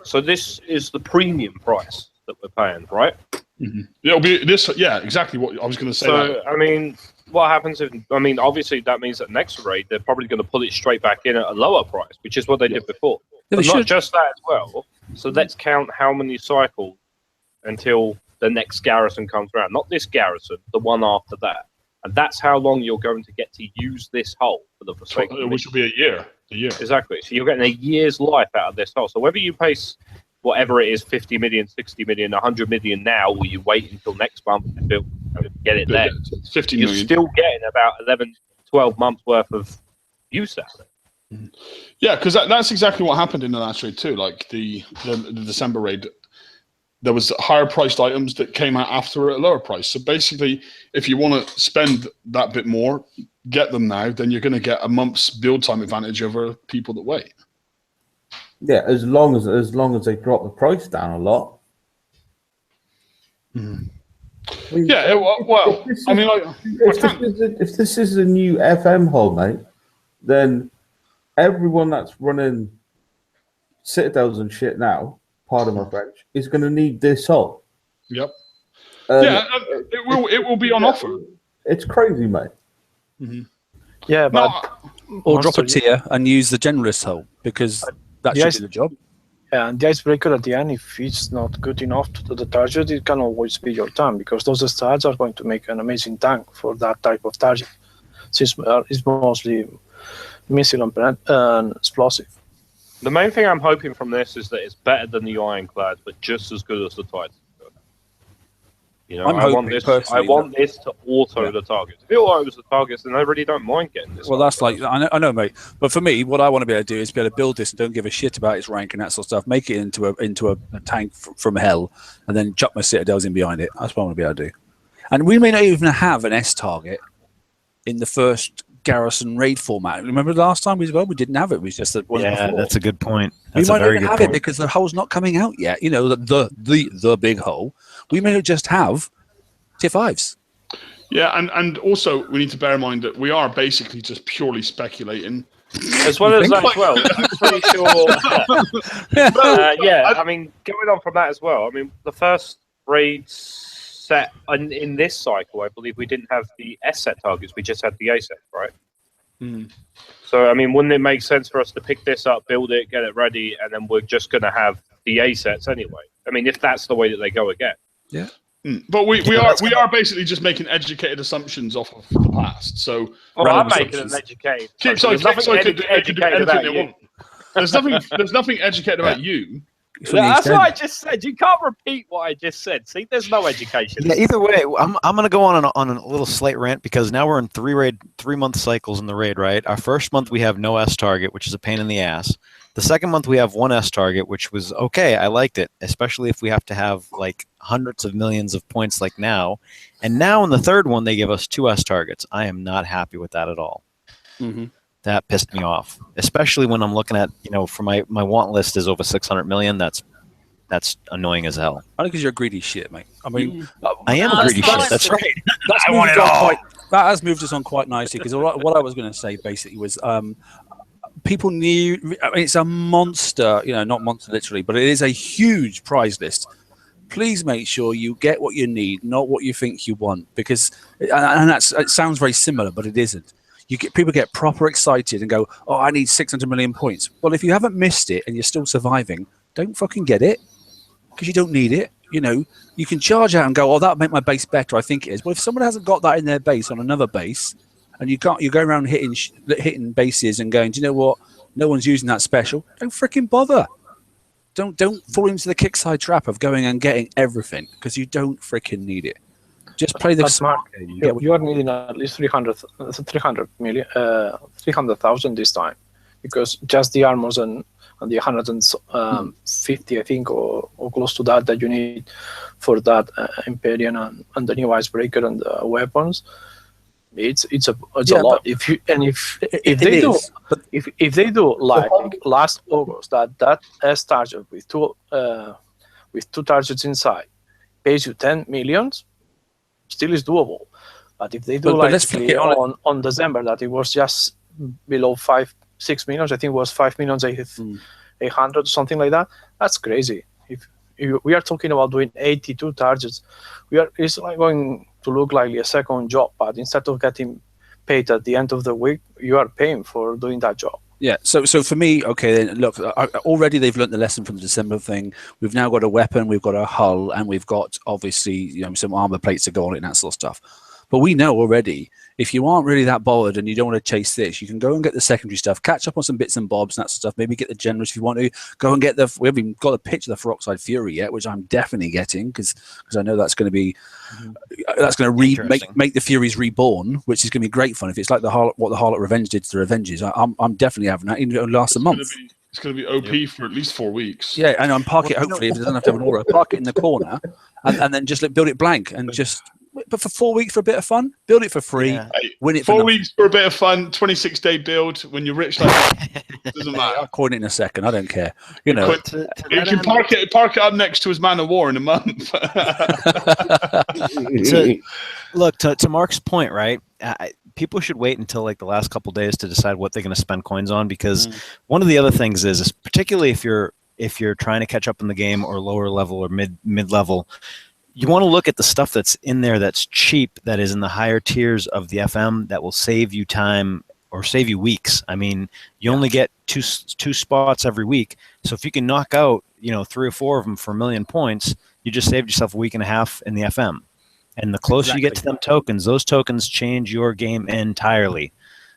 So this is the premium price that we're paying, right? Mm-hmm. It'll be this. Yeah, exactly what I was going to say. So, I mean, what happens if? I mean, obviously that means that next raid they're probably going to pull it straight back in at a lower price, which is what they did before. But not just that as well. So let's count how many cycles until the next garrison comes around. Not this garrison, the one after that. And that's how long you're going to get to use this hull for the Forsaken. Which will be a year. Exactly. So you're getting a year's life out of this hull. So whether you pay whatever it is, 50 million, 60 million, 100 million now, or you wait until next month to get it there, 50 you're million. still getting about 11, 12 months worth of use out of it. Yeah, because that's exactly what happened in the last raid too. Like the December raid, there was higher priced items that came out after at a lower price. So basically, if you want to spend that bit more, get them now, then you're going to get a month's build time advantage over people that wait. Yeah, as long as they drop the price down a lot. Mm. Yeah, well, I mean, if this is a new FM hull, mate, then everyone that's running citadels and shit now, pardon my French, is going to need this hull. Yep. It will be on offer. It's crazy, mate. Mm-hmm. Yeah, but or drop a tier and use the generalist hull because that should do the job. Yeah, and the icebreaker at the end, if it's not good enough to the target, it can always be your tank because those stats are going to make an amazing tank for that type of target. Since it's mostly missile and explosive. The main thing I'm hoping from this is that it's better than the Ironclad, but just as good as the Titan. I want this to auto the targets. If it autos the targets, then I really don't mind getting this. Well, that's like I know, mate. But for me, what I want to be able to do is be able to build this and don't give a shit about its rank and that sort of stuff. Make it into a tank from hell, and then chuck my citadels in behind it. That's what I want to be able to do. And we may not even have an S target in the first garrison raid format. Remember the last time we didn't have it. It was just that. Yeah, that's a good point. We might not have it because the hull's not coming out yet. The big hull. We may not just have tier 5s. Yeah, and also we need to bear in mind that we are basically just purely speculating. As well as that as well. I'm pretty sure. I mean, going on from that as well. I mean, the first raid set in this cycle, I believe we didn't have the S set targets. We just had the A set, right? Mm. So, I mean, wouldn't it make sense for us to pick this up, build it, get it ready, and then we're just going to have the A sets anyway? I mean, if that's the way that they go again. Yeah. Mm. But we are basically just making educated assumptions off of the past. So I'm making an educated. There's nothing educated about you. That's what I just said. You can't repeat what I just said. See, there's no education. Yeah, either way, I'm going to go on a little slight rant because now we're in 3-month cycles in the raid, right? Our first month we have no S target, which is a pain in the ass. The second month we have one S target, which was okay. I liked it, especially if we have to have like hundreds of millions of points like now. And now in the third one, they give us 2 S targets. I am not happy with that at all. Mm-hmm. That pissed me off, especially when I'm looking at, for my want list is over 600 million. That's annoying as hell. I think because you're a greedy shit, mate. I mean, I am a greedy shit. That's right. I want it all. That has moved us on quite nicely because what I was going to say basically was people knew. I mean, it's a monster, not monster literally, but it is a huge prize list. Please make sure you get what you need, not what you think you want, because it sounds very similar, but it isn't. People get proper excited and go, "Oh, I need 600 million points." Well, if you haven't missed it and you're still surviving, don't fucking get it because you don't need it. You can charge out and go, "Oh, that'll make my base better." I think it is. Well, if someone hasn't got that in their base on another base, and you go around hitting bases and going, "Do you know what? No one's using that special." Don't freaking bother. Don't fall into the kickside trap of going and getting everything, because you don't freaking need it. Just play the smart game. You are needing at least 300,000 this time, because just the armors and the 150, I think, or close to that you need for that Imperion and the new icebreaker and the weapons. It's a lot. If they do like last August, that S target with two targets inside pays you 10 millions, still is doable. But if they do on December, that it was just below 6 millions, I think it was 5 millions 800, something like that. That's crazy. If we are talking about doing 82 targets, it's like going to look like a second job, but instead of getting paid at the end of the week, you are paying for doing that job. Yeah, so for me, okay, then look, already they've learned the lesson from the December thing. We've now got a weapon, we've got a hull, and we've got obviously some armor plates to go on it and that sort of stuff. But we know already, if you aren't really that bothered and you don't want to chase this, you can go and get the secondary stuff, catch up on some bits and bobs and that sort of stuff. Maybe get the generals if you want to. Go and get we haven't even got a pitch of the Feroxide Fury yet, which I'm definitely getting because I know that's going to be that's going to make the Furies reborn, which is going to be great fun. If it's like what the Harlot Revenge did to the Revenges, I'm definitely having that. Even if it lasts a month. It's going to be OP for at least 4 weeks. Yeah, and park it. Hopefully, if it doesn't have to have an aura, park it in the corner, and then just build it blank and just. But for 4 weeks for a bit of fun, build it for free, win it. 4 weeks for a bit of fun, 26-day build. When you're rich, like that, doesn't matter. I'll coin it in a second. I don't care. You know, you can park it up next to his Man of War in a month. Look, to Mark's point, right? People should wait until like the last couple days to decide what they're going to spend coins on, because one of the other things is particularly if you're trying to catch up in the game or lower level or mid level. You want to look at the stuff that's in there that's cheap, that is in the higher tiers of the FM, that will save you time or save you weeks. I mean, you only get two spots every week. So if you can knock out, 3 or 4 of them for 1 million points, you just saved yourself a week and a half in the FM. And the closer you get to them tokens, those tokens change your game entirely.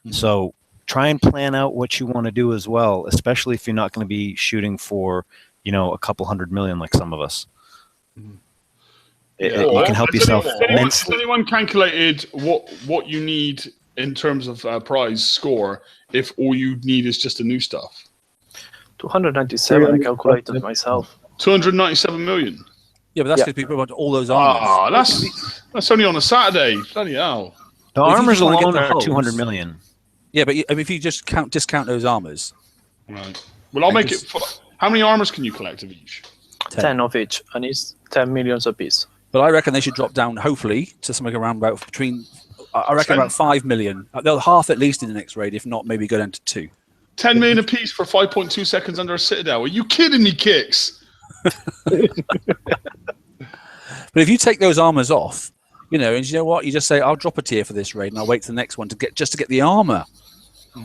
So try and plan out what you want to do as well, especially if you're not going to be shooting for, a couple 100 million like some of us. You can help yourself immensely. Has anyone calculated what you need in terms of prize score if all you need is just the new stuff? 297, I calculated myself. 297 million? Yeah, but that's because people want all those armors. That's only on a Saturday. Bloody hell. The armors alone are 200 million. Yeah, but if you just discount those armors. Right. Well, I'll make it... How many armors can you collect of each? 10 of each, and it's 10 millions a piece. But I reckon they should drop down, hopefully, to something around about about 5 million. They'll half at least in the next raid, if not, maybe go down to 2. 10 million a piece for 5.2 seconds under a Citadel. Are you kidding me, Kicks? But if you take those armors off, and you know what? You just say, I'll drop a tier for this raid, and I'll wait for the next one to get the armor.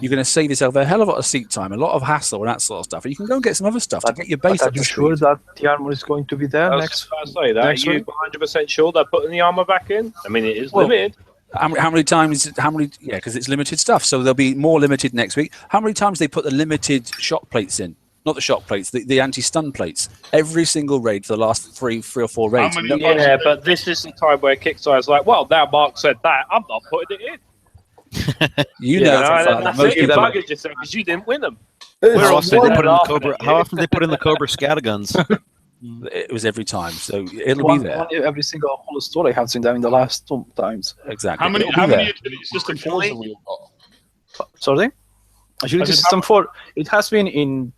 You're going to save yourself a hell of a lot of seat time, a lot of hassle, and that sort of stuff. And you can go and get some other stuff to get your base up. Are you sure that the armor is going to be there next? Are you 100% sure they're putting the armor back in? I mean, it is limited. How many times? Yeah, because it's limited stuff. So there'll be more limited next week. How many times they put the limited shot plates in? Not the shot plates, the anti-stun plates. Every single raid for the last three or four raids. Yeah, but this is the time where Kickstarter's like, well, now Mark said that, I'm not putting it in. That's you bugged yourself because you didn't win them. How often they put in the Cobra scatterguns? It was every time, so it'll be there. Every single whole story I've seen them in the last 2 times. Exactly. How many agility system 4s have we got? Sorry? Agility system 4, it has been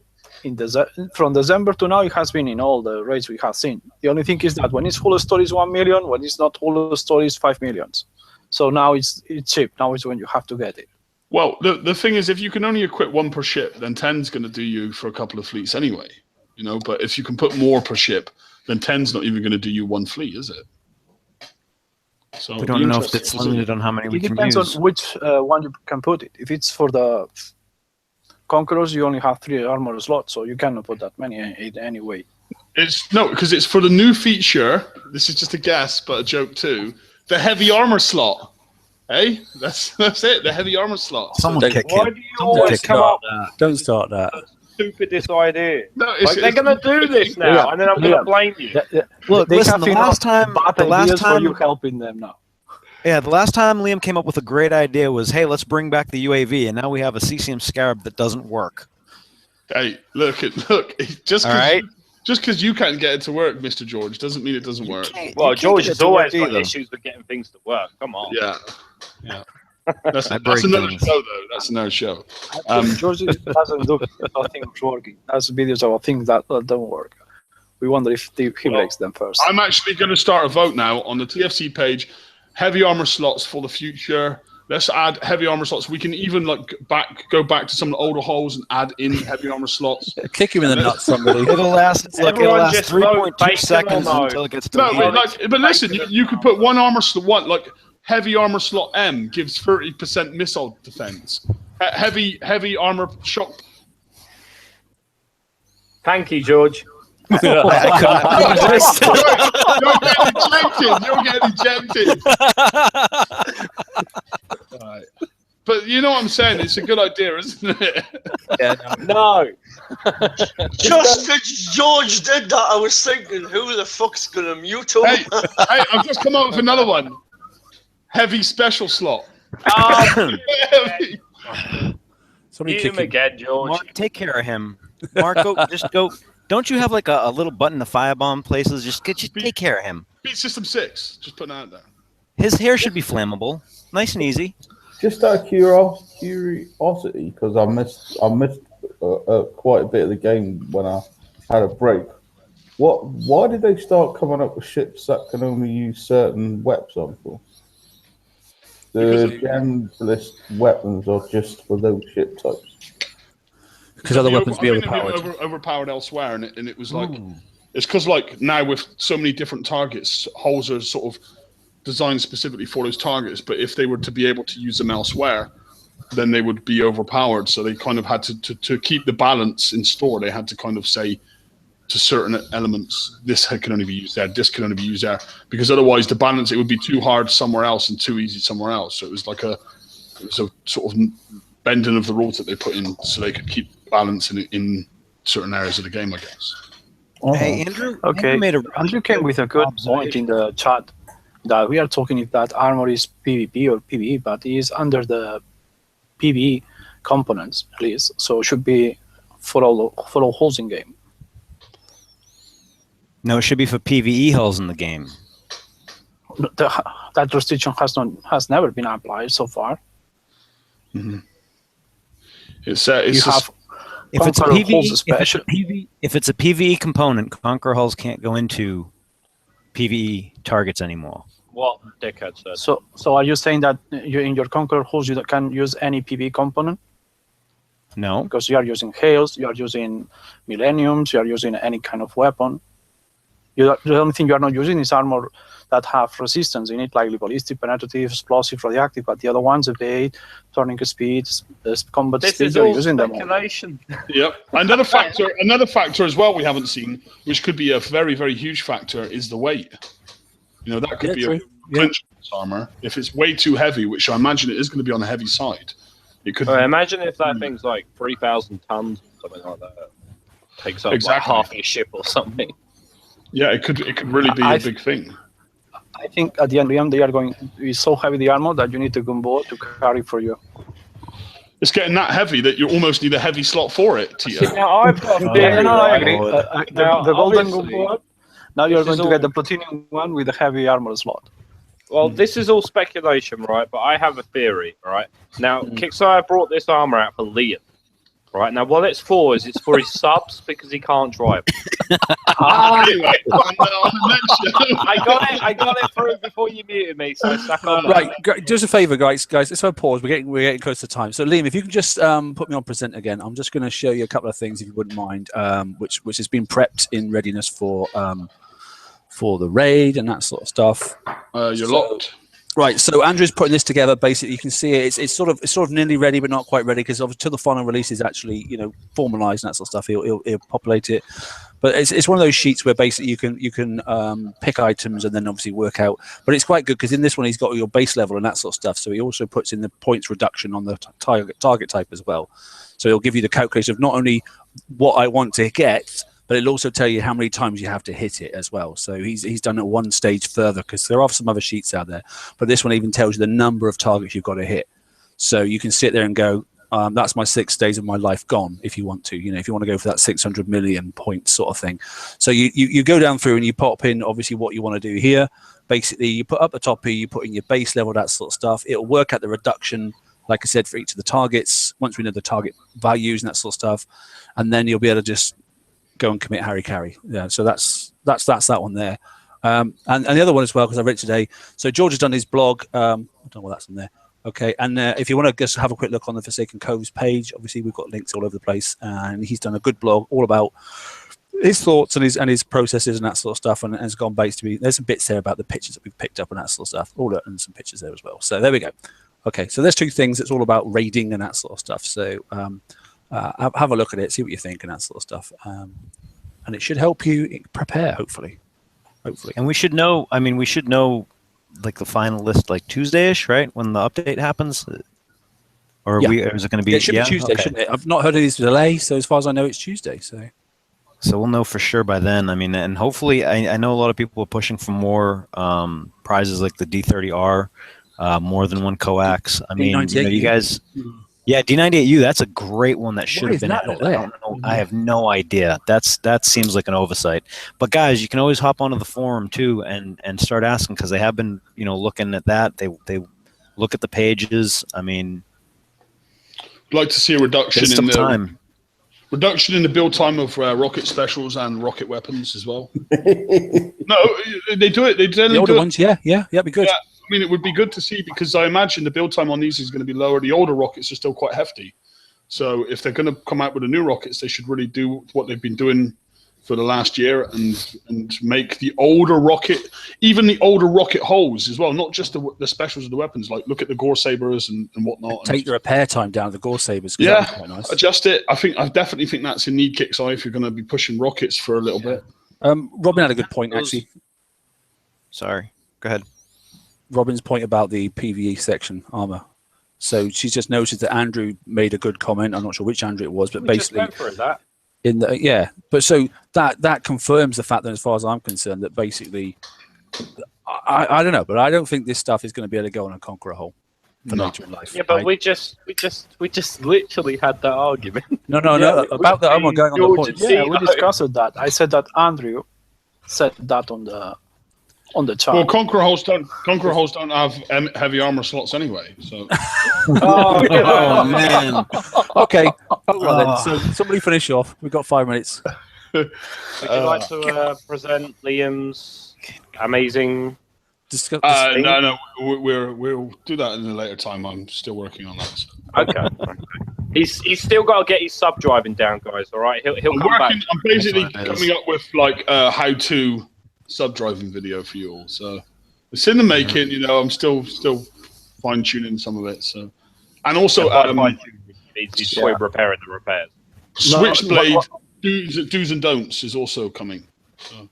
from December to now, it has been in all the raids we have seen. The only thing is that when it's full story is 1 million, when it's not full story is 5 millions. So now it's cheap. Now is when you have to get it. Well, the thing is, if you can only equip 1 per ship, then 10's going to do you for a couple of fleets anyway. But if you can put more per ship, then 10's not even going to do you 1 fleet, is it? So we don't know if it's limited on how many we can use. It depends on which one you can put it. If it's for the Conquerors, you only have 3 armor slots, so you cannot put that many in anyway. Because it's for the new feature. This is just a guess, but a joke too. The heavy armor slot. Hey, that's it. The heavy armor slot. Someone kick Why him. do you always come up? Don't start that. stupidest idea. No, Like, they're going to do this now, and then I'm going to blame you. Look, They listen, have the enough last time, bad the last ideas for you time, helping them now. yeah, the last time Liam came up with a great idea was, hey, let's bring back the UAV, and now we have a CCM Scarab that doesn't work. Hey, look! Just All right. because you can't get it to work, Mr. George, doesn't mean it doesn't work. Well, George has has always got issues with getting things to work. Come on. Yeah. That's I break another things. show, though. That's another show. George doesn't do things working. That's videos of things that don't work. We wonder if he breaks them first. I'm actually going to start a vote now on the TFC page. Heavy armor slots for the future. Let's add heavy armor slots. We can even go back to some of the older holes and add in heavy armor slots. Kick him in the nuts, somebody. It'll last. Look, it'll Everyone last just vote 3.2 based seconds on until it gets to No, the but listen, you could put one armor slot, like heavy armor slot M gives 30% missile defense. Heavy armor shock. Thank you, George. I couldn't resist. You're getting ejected. All right. But you know what I'm saying? It's a good idea, isn't it? Yeah, No. Just because George did that, I was thinking, who the fuck's gonna mute him? Hey, I've just come up with another one. Heavy special slot. Somebody Mute kick him him. again, George. Mark, take care of him. Mark, go. Don't you have like a little button to firebomb places? Just take care of him. Beat System 6. Just putting that out there. His hair should be flammable. Nice and easy. Just out of curiosity, because I missed quite a bit of the game when I had a break. Why did they start coming up with ships that can only use certain weapons on for? The generalist weapons are just for those ship types. Because other weapons be I think they'd overpowered. overpowered elsewhere, and it was like it's because like now with so many different targets, holes are sort of designed specifically for those targets. But if they were to be able to use them elsewhere, then they would be overpowered. So they kind of had to keep the balance in store. They had to kind of say to certain elements, this can only be used there, this can only be used there, because otherwise the balance, it would be too hard somewhere else and too easy somewhere else. So it was a sort of bending of the rules that they put in so they could keep balance in certain areas of the game, I guess. Hey, Andrew. Okay, Andrew came with a good point in the chat that we are talking if that armor is PvP or PvE, but it is under the PvE components, at least. So it should be for all holes in game. No, it should be for PvE hulls in the game. That restriction has never been applied so far. Mm-hmm. If it's a PvE component, Conqueror hulls can't go into PvE targets anymore. What dickhead said. So are you saying that in your Conqueror hulls you can use any PvE component? No. Because you are using hails, you are using millenniums, you are using any kind of weapon. The only thing you are not using is armor that have resistance in it, like ballistic, penetrative, explosive, radioactive. But the other ones, evade, turning speed, combat speed, you're using them all. Yep. Another factor as well we haven't seen, which could be a very, very huge factor, is the weight. You know, that could be a armor. If it's way too heavy, which I imagine it is going to be on the heavy side, it could. Imagine if that thing's like 3,000 tons, something like that. Takes up like half your ship or something. Yeah, it could really be a big thing. I think at the end of the game, they are going to be so heavy the armor that you need a gunboat to carry for you. It's getting that heavy that you almost need a heavy slot for it, Tito. Now, I've got a I agree. Now, the golden obviously, gunboat. Now you're going to all- get the platinum one with the heavy armor slot. Well, this is all speculation, right? But I have a theory, right? Now, Kickstarter brought this armor out for Liam, right? Now, what it's for is it's for his subs because he can't drive. Anyway, I got it through before you muted me, so stuck on that. Right, just a favour, guys. Let's have a pause. We're getting close to time. So, Liam, if you can just put me on present again, I'm just going to show you a couple of things, if you wouldn't mind, which has been prepped in readiness for the raid and that sort of stuff. You're locked. Right, so Andrew's putting this together. Basically, you can see it. It's sort of nearly ready, but not quite ready, because until the final release is actually formalized and that sort of stuff, he'll populate it. But it's one of those sheets where basically you can pick items and then obviously work out. But it's quite good because in this one he's got your base level and that sort of stuff. So he also puts in the points reduction on the target type as well. So he'll give you the calculation of not only what I want to get, but it'll also tell you how many times you have to hit it as well. So he's done it one stage further, because there are some other sheets out there, but this one even tells you the number of targets you've got to hit. So you can sit there and go, that's my 6 days of my life gone, if you want to, if you want to go for that 600 million points sort of thing. So you go down through and you pop in, obviously, what you want to do here. Basically, you put up the top here, you put in your base level, that sort of stuff. It'll work out the reduction, like I said, for each of the targets, once we know the target values and that sort of stuff. And then you'll be able to just go and commit Harry Carry. Yeah, so that's that one there. And the other one as well, because I read it today. So George has done his blog. I don't know what that's in there. Okay, and if you want to just have a quick look on the Forsaken Coves page, obviously we've got links all over the place, and he's done a good blog all about his thoughts and his processes and that sort of stuff, and has gone basically. There's some bits there about the pictures that we've picked up and that sort of stuff, all that, and some pictures there as well. So there we go. Okay, so there's 2 things. It's all about raiding and that sort of stuff. So have a look at it, see what you think and that sort of stuff, and it should help you prepare, hopefully. And we should know. I mean, we should know like the final list like Tuesday-ish, right, when the update happens. Or is it going to be? It should be Tuesday, shouldn't it? I've not heard of this delay, so as far as I know, it's Tuesday. So we'll know for sure by then. I mean, and hopefully, I know a lot of people are pushing for more prizes like the D30R, more than one coax. I mean, you guys. Yeah, D98U, that's a great one that should have been added. I don't know. I have no idea. That seems like an oversight. But guys, you can always hop onto the forum too and start asking, because they have been, looking at that. They look at the pages. I mean, I'd like to see a reduction in the time. Reduction in the build time of rocket specials and rocket weapons as well. No, they do it. They generally the older do ones, yeah, it'd be good. Yeah. I mean, it would be good to see, because I imagine the build time on these is going to be lower. The older rockets are still quite hefty. So if they're going to come out with the new rockets, they should really do what they've been doing for the last year and make the older rocket, even the older rocket hulls as well, not just the specials of the weapons. Like, look at the Gore Sabers and whatnot. Take the repair time down, the Gore Sabers. Yeah, quite nice. Adjust it. I definitely think that's a need kick's eye if you're going to be pushing rockets for a little bit. Robin had a good point, actually. Sorry, go ahead. Robin's point about the PvE section armor. So she's just noticed that Andrew made a good comment. I'm not sure which Andrew it was, but basically just went for that. But so that confirms the fact that, as far as I'm concerned, that basically I don't know, but I don't think this stuff is going to be able to go on a Conqueror hole for later in life. Yeah, but we just literally had that argument. No, about the armor going on the point. Yeah, we discussed that. I said that Andrew said that on the chart. Well, Conqueror holes don't have heavy armor slots anyway. So. Oh man. Okay. Then. So somebody finish off. We've got 5 minutes. Would you like to present Liam's amazing? No, we'll do that in a later time. I'm still working on that. So. Okay. He's still got to get his sub driving down, guys. All right, he'll come back. I'm basically coming up with like a how-to sub driving video for you all. So it's in the making. I'm still fine tuning some of it. So, and also he's repairing the repairs. Switchblade do's and don'ts is also coming. So.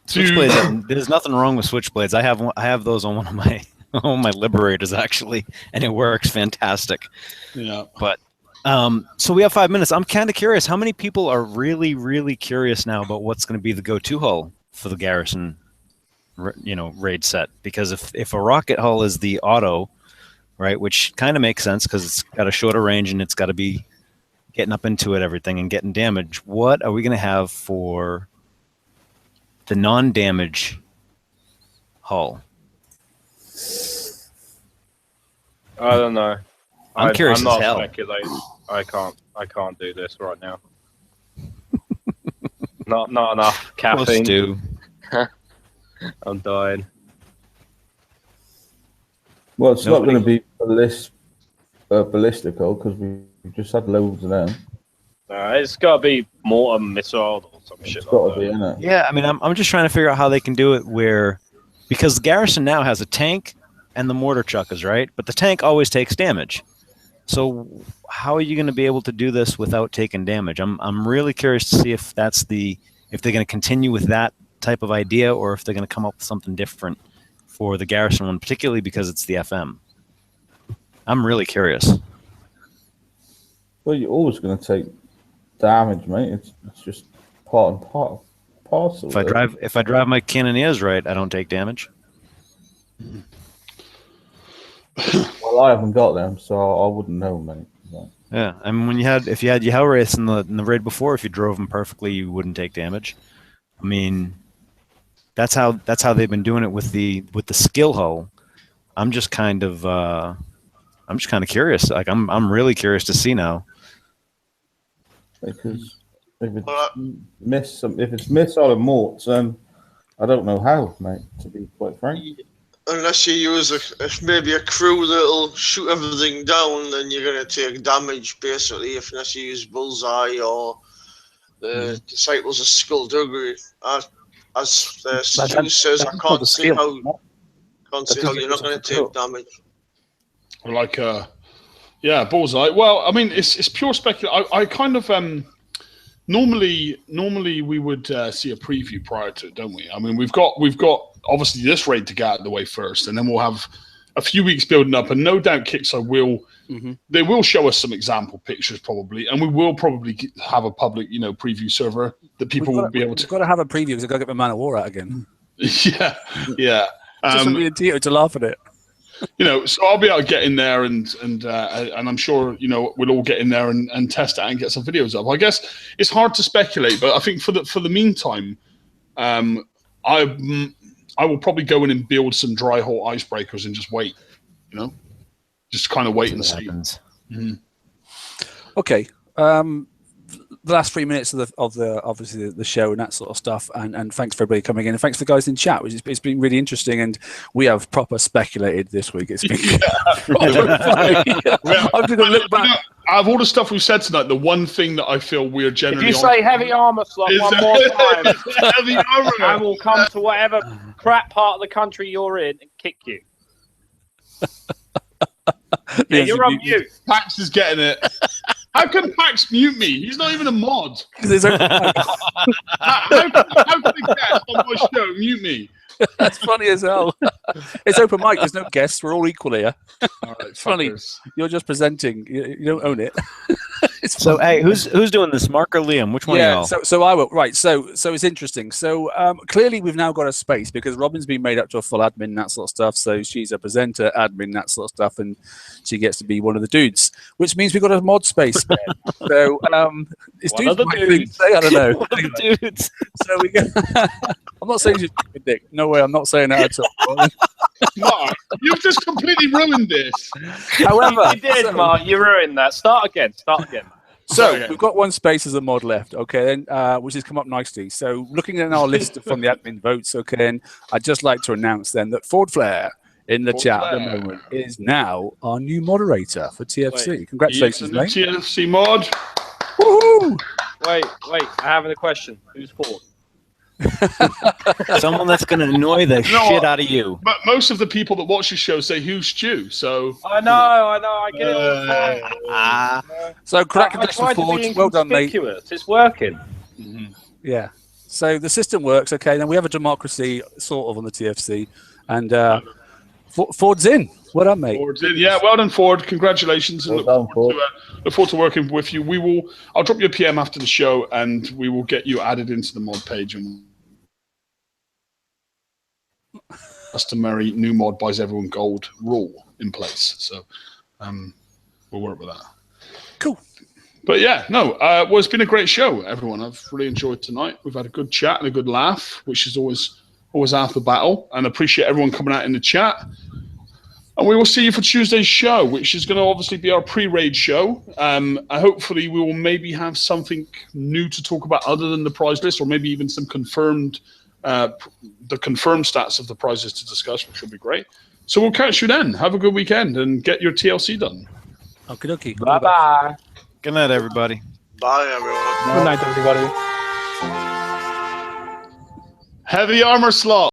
Switchblades. There's nothing wrong with switchblades. I have those on one of my Liberators actually, and it works fantastic. Yeah. But so we have 5 minutes. I'm kind of curious. How many people are really, really curious now about what's going to be the go-to hull for the Garrison, raid set? Because if a rocket hull is the auto, right, which kind of makes sense because it's got a shorter range and it's got to be getting up into it, everything, and getting damage. What are we going to have for the non-damage hull? I don't know. I'm curious I'm not as hell. speculating. I can't do this right now. not enough caffeine. Stu. I'm dying. Well, it's not going to be ballistical because we just had loads of them. It's got to be mortar missile or some shit. It's got like to be, that. innit? Yeah, I mean, I'm just trying to figure out how they can do it because the Garrison now has a tank and the mortar chuckers, right? But the tank always takes damage. So how are you going to be able to do this without taking damage? I'm really curious to see if they're going to continue with that type of idea or if they're going to come up with something different for the Garrison one, particularly because it's the FM. I'm really curious. Well, you're always going to take damage, mate. It's just part and parcel. If I drive my cannoneers right, I don't take damage. Well, I haven't got them, so I wouldn't know, mate. So. Yeah, I mean, if you had your Hellwraiths in the raid before, if you drove them perfectly, you wouldn't take damage. I mean, that's how they've been doing it with the skill hull. I'm just kind of curious. Like I'm really curious to see now. Because if it's missile and morts, I don't know how, mate. To be quite frank. Unless you use maybe a crew that'll shoot everything down, then you're going to take damage, basically, unless you use Bullseye or the Disciples of Skullduggery. As Stu says, I can't see how you're not going to take damage. Like, Bullseye. Well, I mean, it's pure speculation. I kind of... Normally we would see a preview prior to it, don't we? I mean, we've got obviously this raid to get out of the way first, and then we'll have a few weeks building up, and no doubt Kickstarter will they will show us some example pictures probably, and we will probably have a public preview server that people will be able to. We've got to have a preview because I've got to get my Man of War out again. yeah. Just for me and Tito to laugh at it. So I'll be able to get in there and I'm sure we'll all get in there and test it and get some videos up. I guess it's hard to speculate, but I think for the meantime, I will probably go in and build some dry hull icebreakers and just wait. Just kind of wait and see. Okay. The last 3 minutes of obviously the show and that sort of stuff, and thanks for everybody coming in, and thanks for the guys in chat, which it's been really interesting, and we have proper speculated this week. It's been I'm going to look back. Out of all the stuff we've said tonight, the one thing that I feel we're generally if you say heavy armor slot one more time, heavy armor, I will come to whatever crap part of the country you're in and kick you. Yeah, you're on mute. Pax is getting it. How can Pax mute me? He's not even a mod. How can a guest on my show mute me? That's funny as hell. It's open mic. There's no guests. We're all equal here. All right, it's funny. You're just presenting. You don't own it. So, hey, who's doing this? Mark or Liam? Which one of y'all? So I will. Right. So it's interesting. So clearly we've now got a space because Robin's been made up to a full admin and that sort of stuff. So she's a presenter, admin, that sort of stuff, and she gets to be one of the dudes, which means we've got a mod space spare. So it's one of the dudes. Say, I don't know. One of the dudes. So we go. I'm not saying she's a dick. No way. I'm not saying that at all. Mark, you've just completely ruined this. However, you did, Mark. You ruined that. Start again. So we've got one space as a mod left, okay, then which has come up nicely. So looking at our list from the admin votes, okay, and I'd just like to announce then that Ford Flair in the chat at the moment is now our new moderator for TFC. Congratulations, mate. TFC mod. Woohoo! Wait. I have a question. Who's Ford? Someone that's going to annoy the shit out of you. But most of the people that watch the show say, who's Stu? So I know. I get it all the time. So congratulations, Ford. Well done, mate. It's working. Yeah. So the system works, okay. Then we have a democracy sort of on the TFC, and Ford's in. Well done, mate. Ford's in. Yeah, well done, Ford. Congratulations. And look forward to working with you. I'll drop you a PM after the show, and we will get you added into the mod page. And customary new mod buys everyone gold rule in place. So we'll work with that. Cool. But yeah, well, it's been a great show, everyone. I've really enjoyed tonight. We've had a good chat and a good laugh, which is always half the battle. And appreciate everyone coming out in the chat. And we will see you for Tuesday's show, which is going to obviously be our pre-raid show. Hopefully we will maybe have something new to talk about other than the prize list, or maybe even some confirmed stats of the prizes to discuss, which will be great. So we'll catch you then. Have a good weekend and get your TLC done. Okie dokie. Bye-bye. Good night, everybody. Bye, everyone. Good night, everybody. Heavy armor slot.